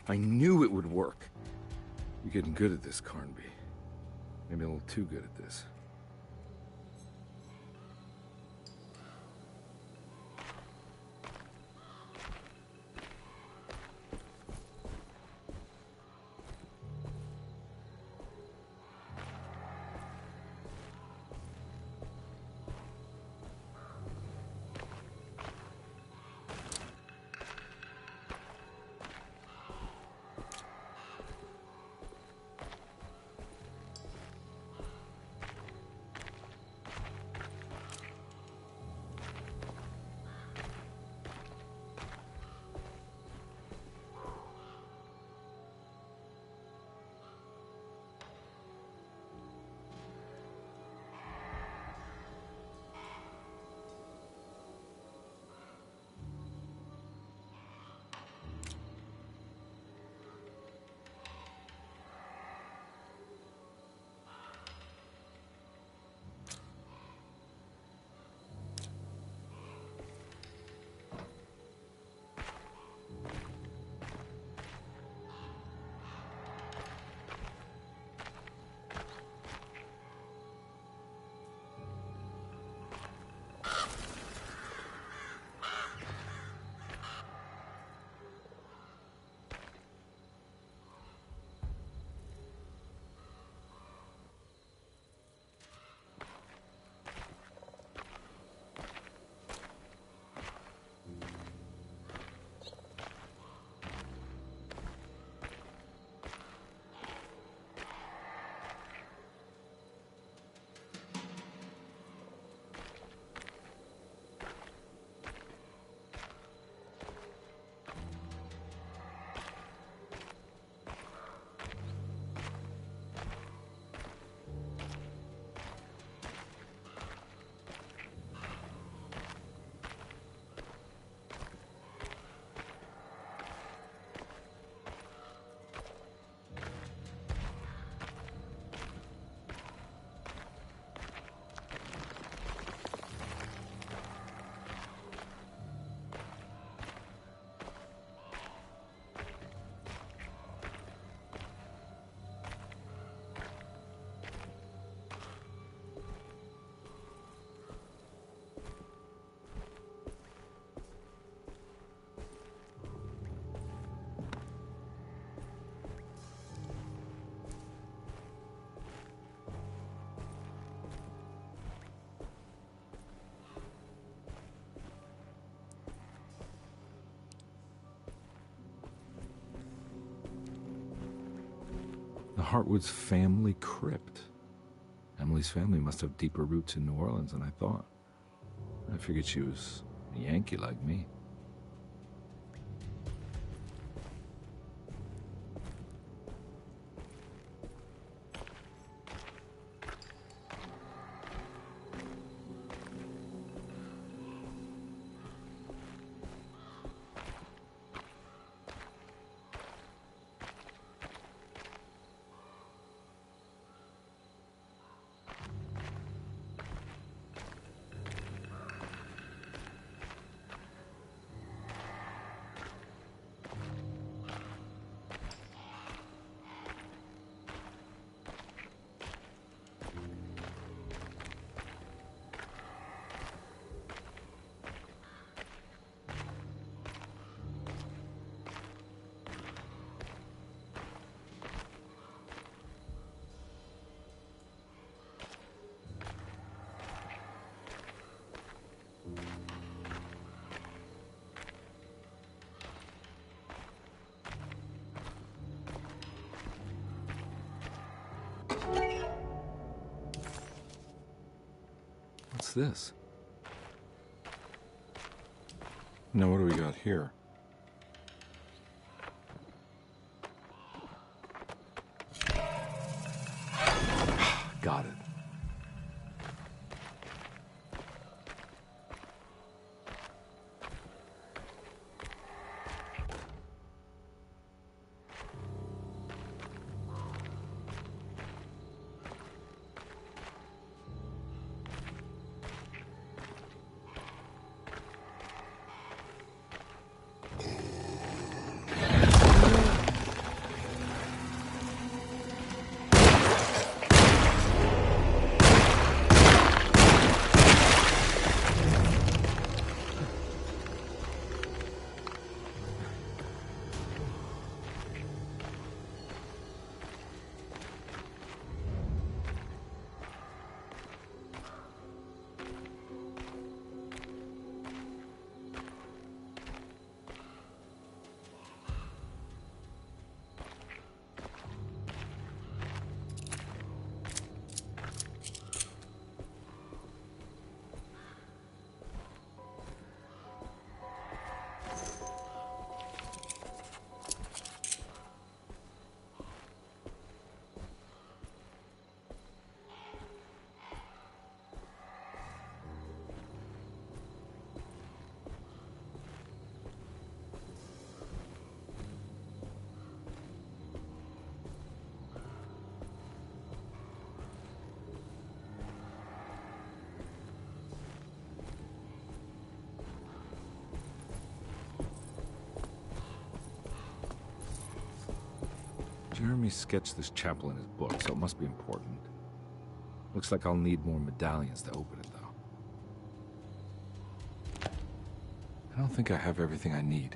I knew it would work. You're getting good at this, Carnby. Maybe a little too good at this. The Hartwood's family crypt. Emily's family must have deeper roots in New Orleans than I thought. I figured she was a Yankee like me. What's this? Now what do we got here? Got it. Jeremy sketched this chapel in his book, so it must be important. Looks like I'll need more medallions to open it, though. I don't think I have everything I need.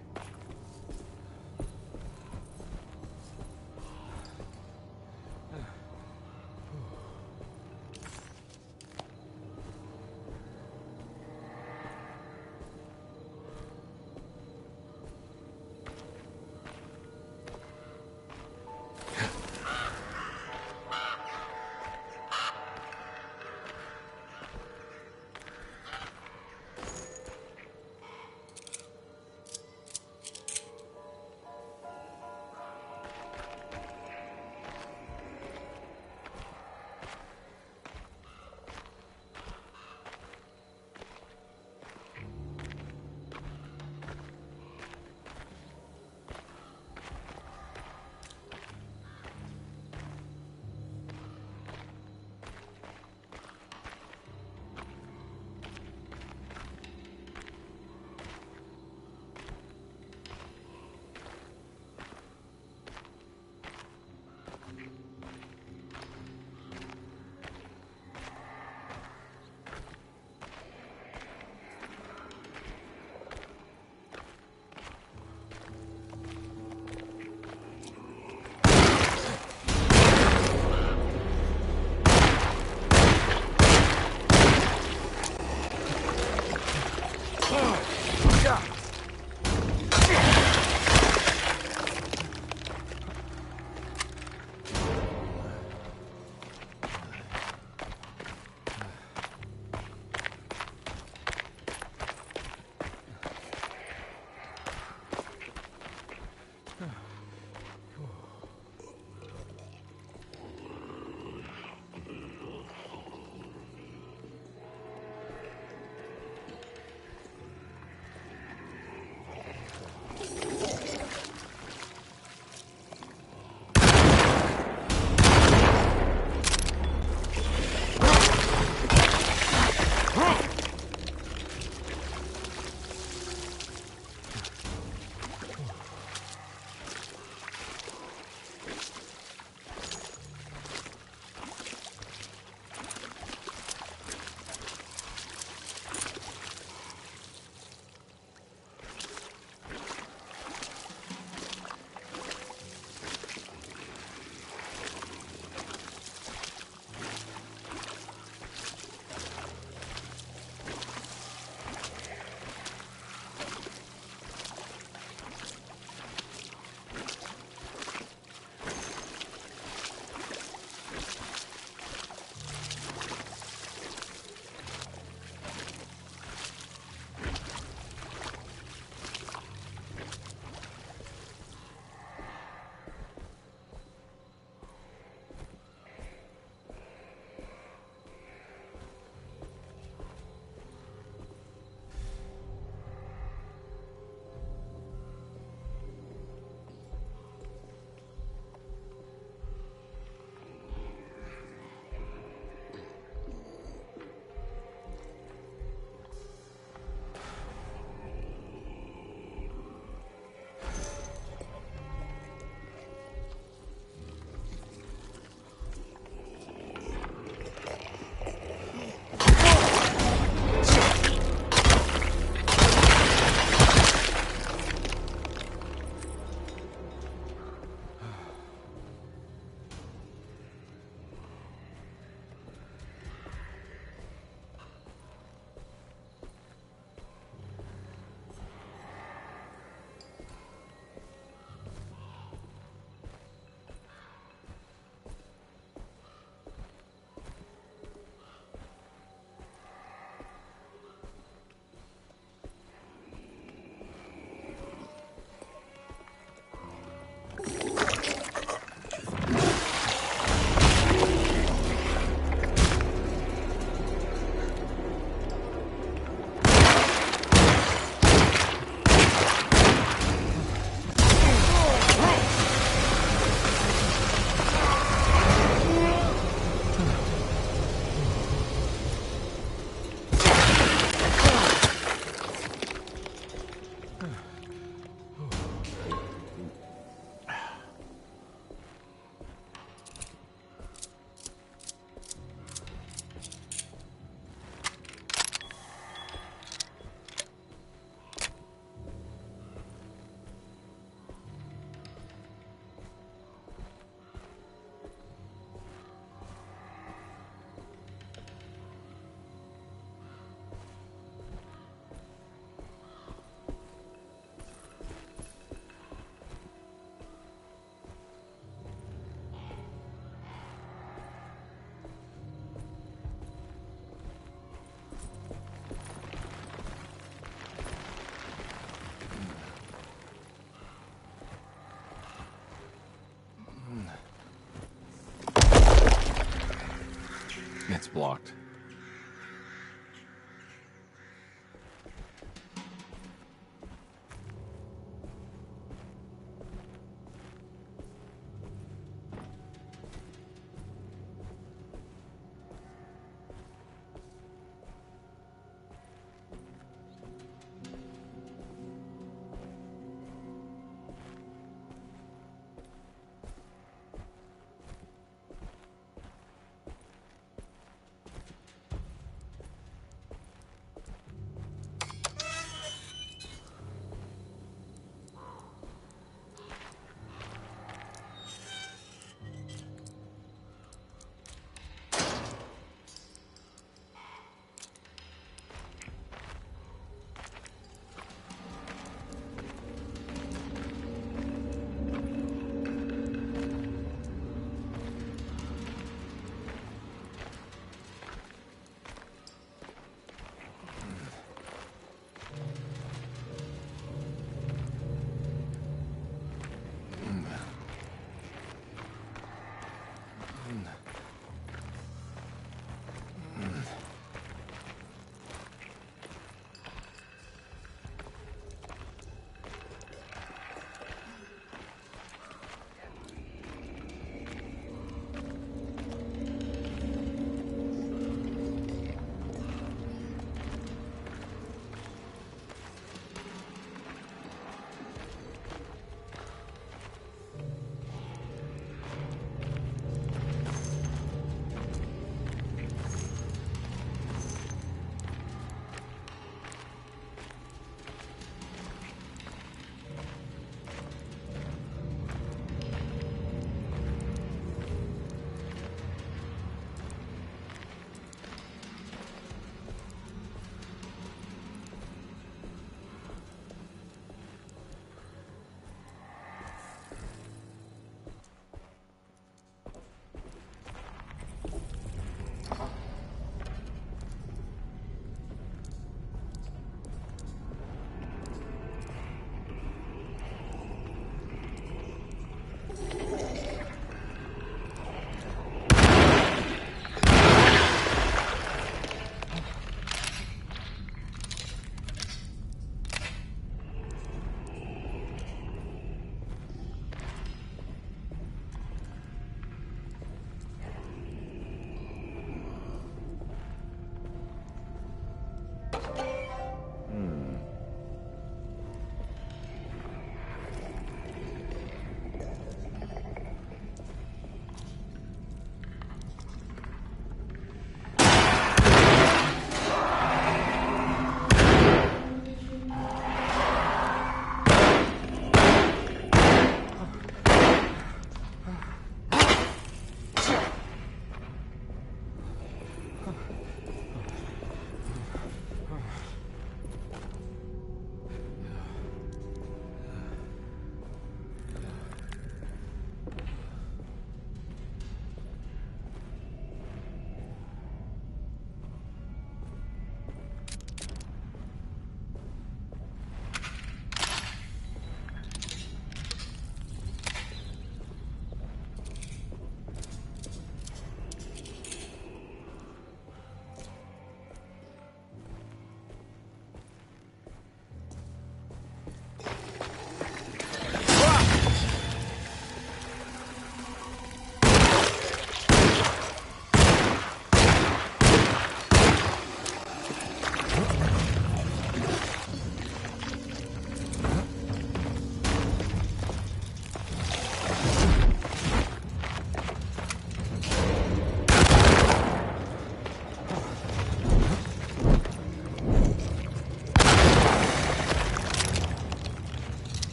It's blocked.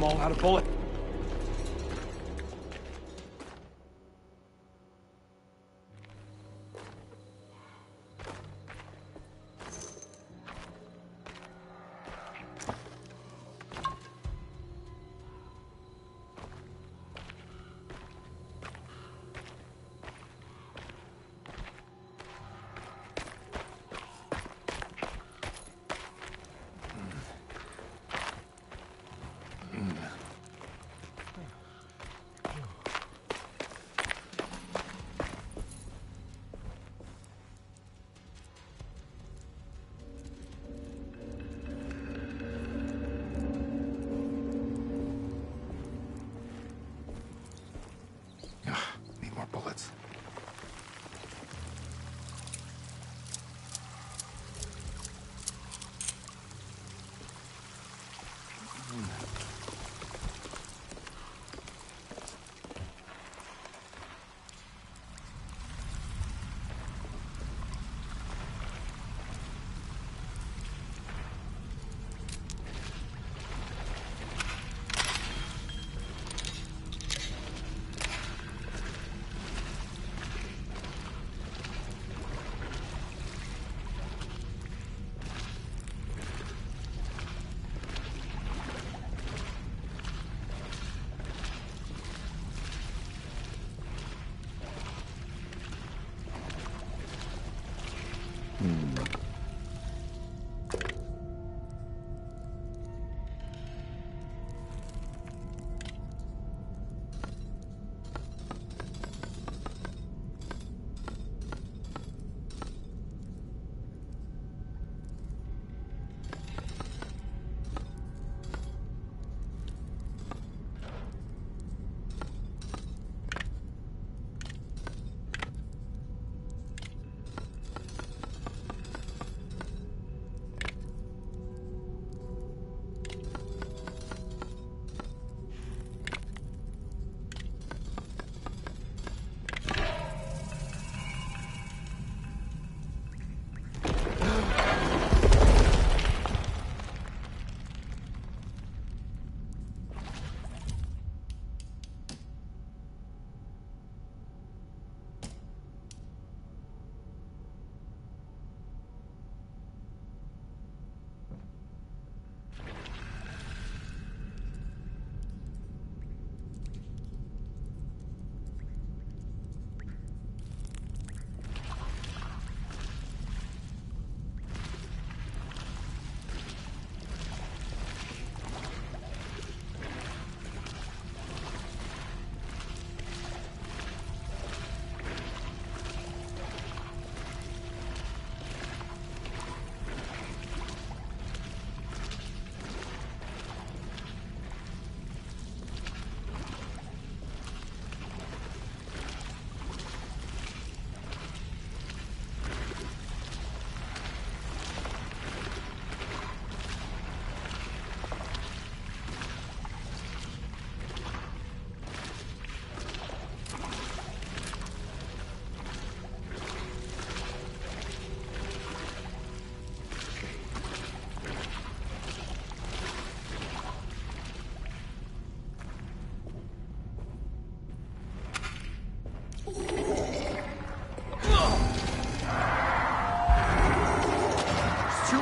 I'm all out of bullets. Need more bullets.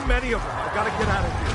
Many of them. I gotta get out of here.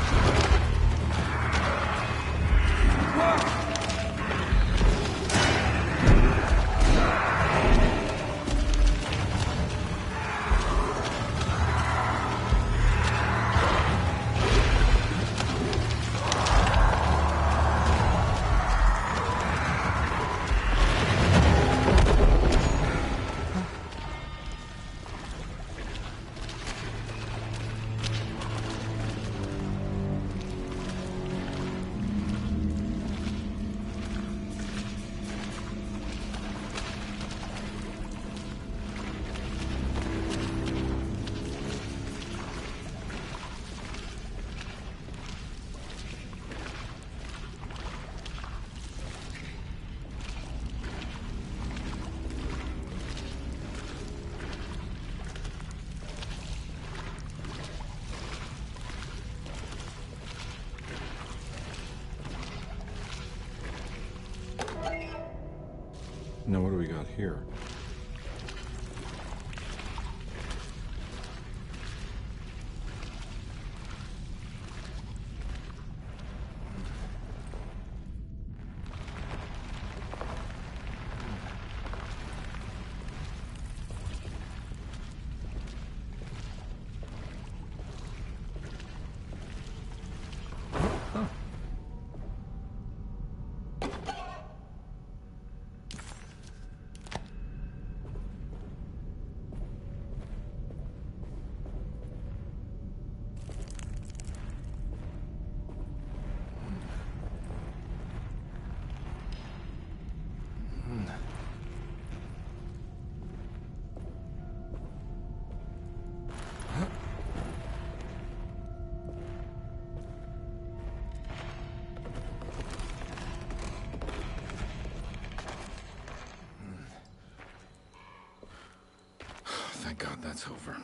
Now what do we got here? Thank God that's over.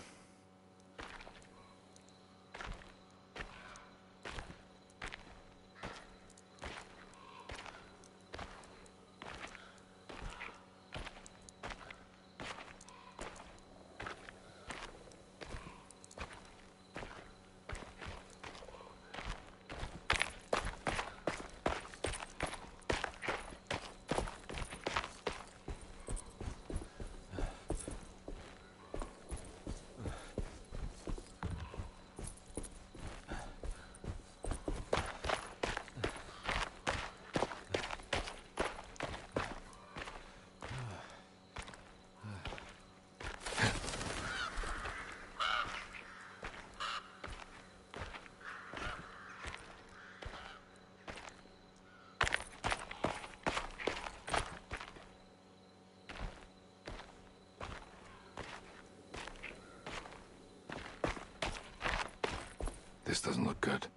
This doesn't look good.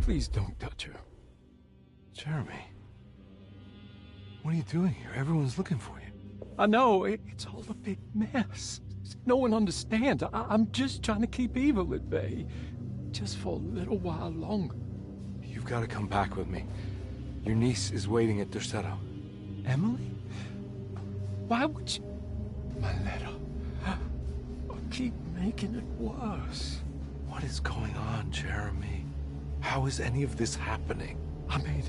Please don't touch her. Jeremy. What are you doing here? Everyone's looking for you. I know, it's all a big mess. No one understands. I'm just trying to keep evil at bay. Just for a little while longer. You've got to come back with me. Your niece is waiting at Derceto. Emily? Why would you... My letter. Keep making it worse. What is going on, Jeremy? How is any of this happening? I made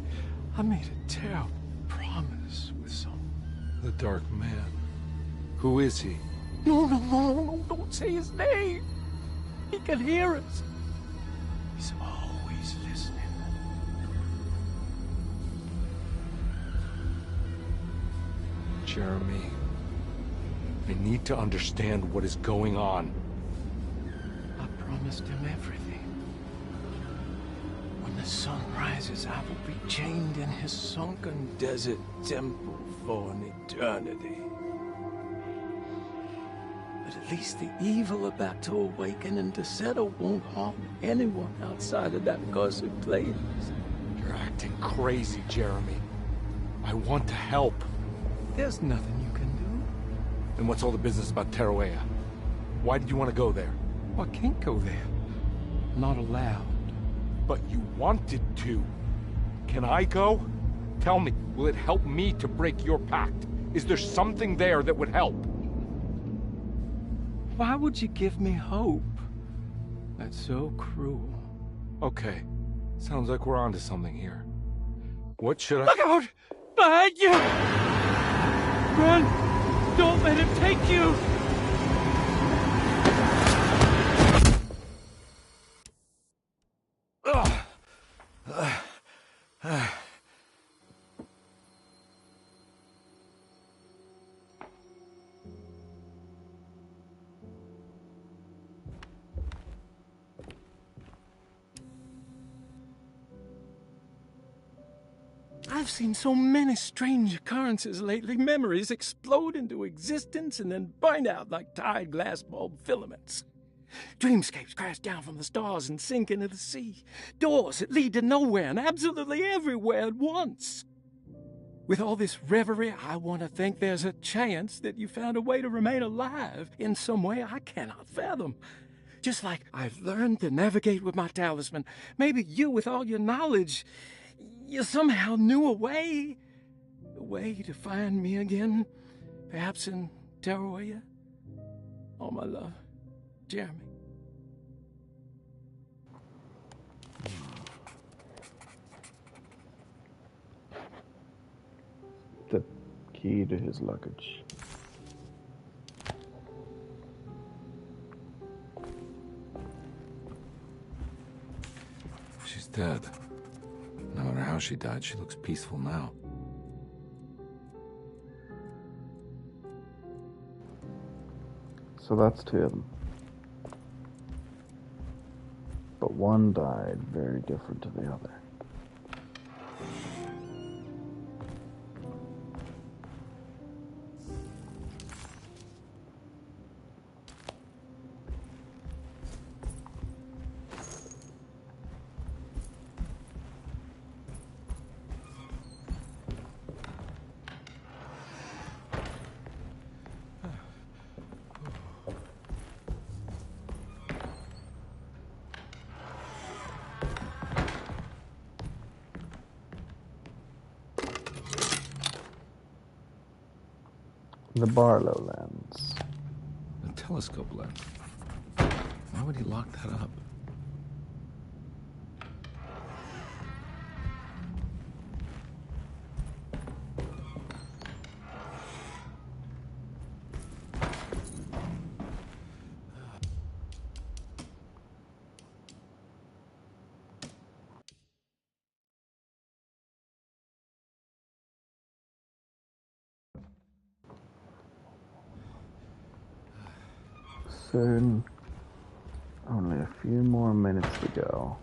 a terrible promise with someone. The Dark Man. Who is he? No, don't say his name. He can hear us. He's always listening. Jeremy. I need to understand what is going on. I promised him everything. When the sun rises, I will be chained in his sunken desert temple for an eternity. But at least the evil about to awaken in Deseto won't harm anyone outside of that cursed place. You're acting crazy, Jeremy. I want to help. There's nothing you can do. Then what's all the business about Teruea? Why did you want to go there? Well, I can't go there. Not allowed. But you wanted to. Can I go? Tell me, will it help me to break your pact? Is there something there that would help? Why would you give me hope? That's so cruel. Okay. Sounds like we're onto something here. What should I— Look out! Behind you! Run! Don't let him take you! I've seen so many strange occurrences lately. Memories explode into existence and then burn out like tired glass bulb filaments. Dreamscapes crash down from the stars and sink into the sea. Doors that lead to nowhere and absolutely everywhere at once. With all this reverie, I want to think there's a chance that you found a way to remain alive in some way I cannot fathom. Just like I've learned to navigate with my talisman. Maybe you, with all your knowledge, you somehow knew a way to find me again, perhaps in Teruea. All my love, Jeremy. The key to his luggage. She's dead. No matter how she died, she looks peaceful now. So that's two of them. But one died very different to the other. The Barlow lens. The telescope lens. Why would he lock that up? Soon, only a few more minutes to go.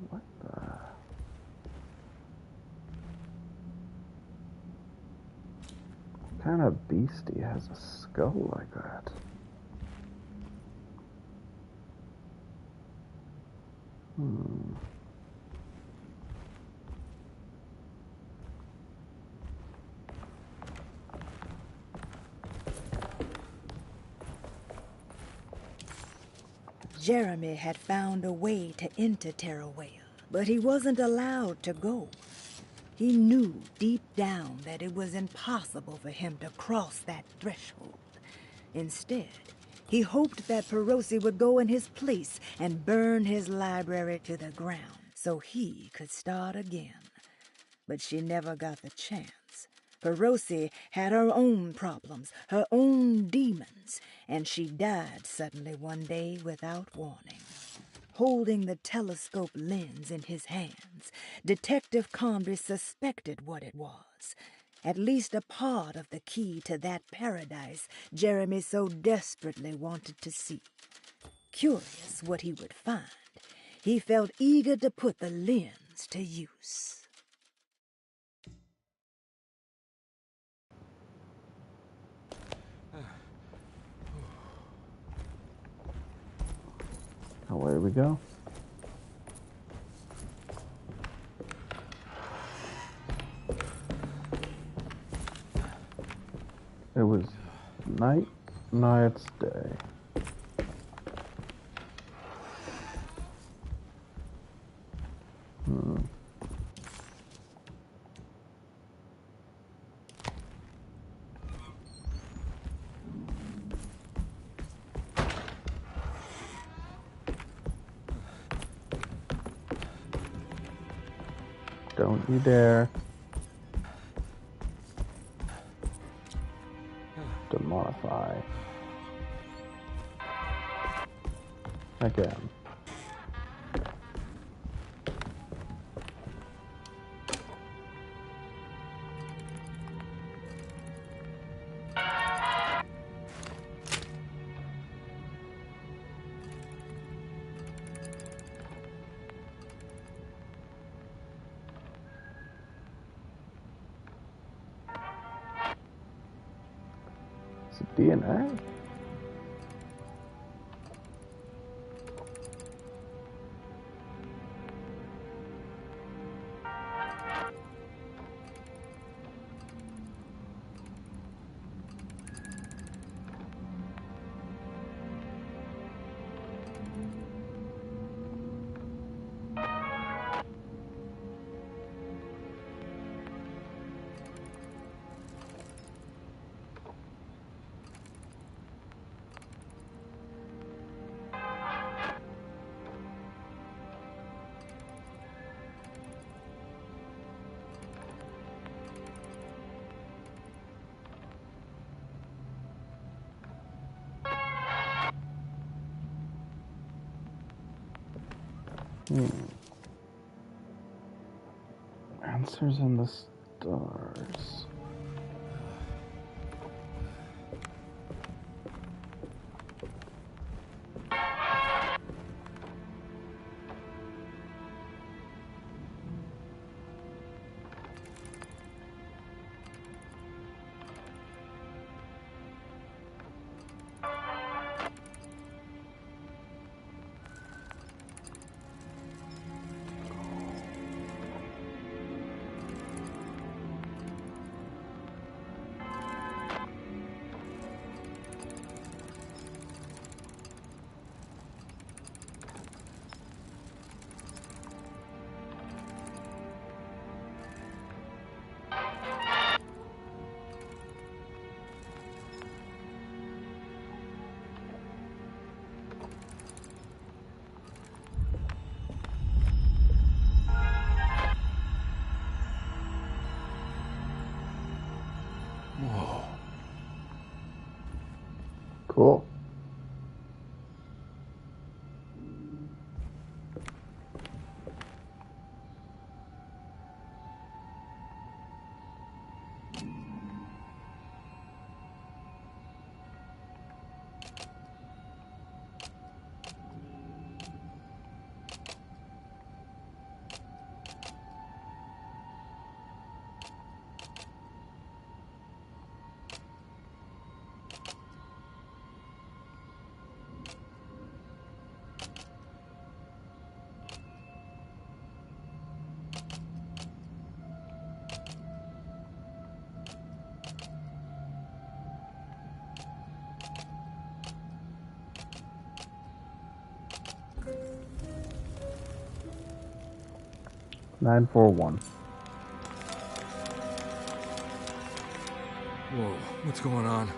What the? What kind of beastie has a skull like that? Jeremy had found a way to enter Teruea, but he wasn't allowed to go. He knew deep down that it was impossible for him to cross that threshold. Instead, he hoped that Perosi would go in his place and burn his library to the ground so he could start again. But she never got the chance. Perosi had her own problems, her own demons, and she died suddenly one day without warning. Holding the telescope lens in his hands, Detective Carnsby suspected what it was. At least a part of the key to that paradise Jeremy so desperately wanted to see. Curious what he would find, he felt eager to put the lens to use. Away we go. It was night, now it's day. Don't you dare. To modify. Again. It's DNA. Answers in the stars. Whoa. Cool. Nine 4-1. Whoa, what's going on?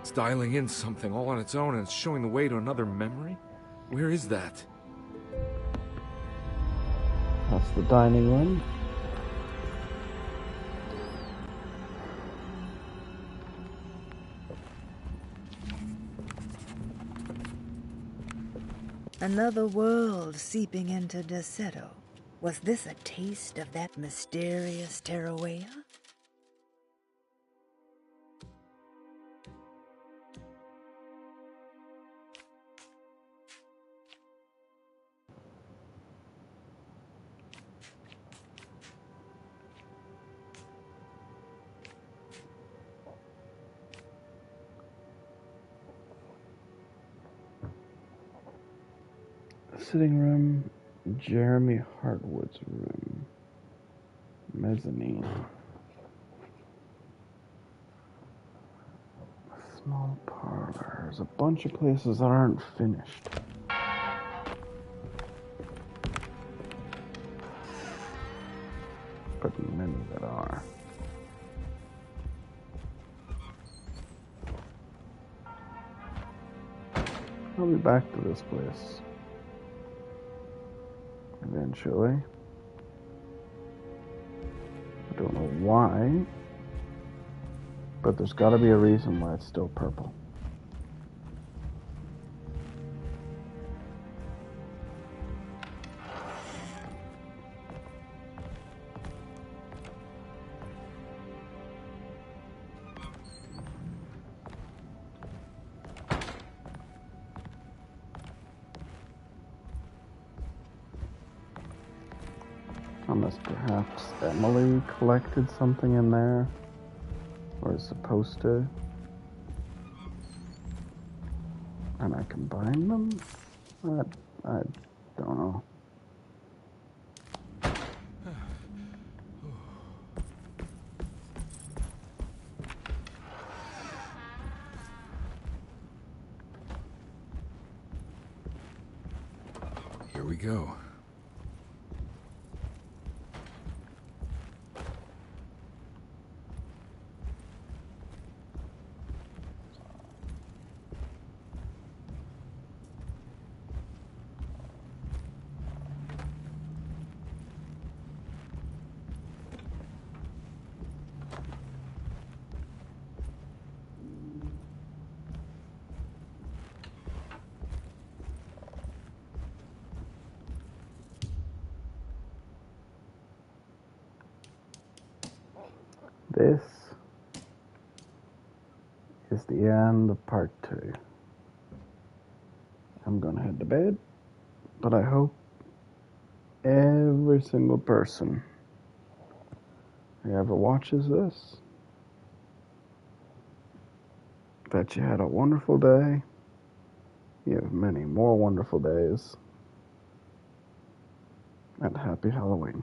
It's dialing in something all on its own and it's showing the way to another memory? Where is that? That's the dining room. Another world seeping into Deseto. Was this a taste of that mysterious Terrawea? Sitting room, Jeremy Hartwood's room. Mezzanine. Small parlor. There's a bunch of places that aren't finished. But many that are. I'll be back to this place. Eventually. I don't know why, but there's got to be a reason why it's still purple. Unless perhaps Emily collected something in there, or is supposed to, and I combine them? I don't know. Here we go. This is the end of part 2. I'm gonna head to bed, but I hope every single person who ever watches this, that you had a wonderful day. You have many more wonderful days, and happy Halloween.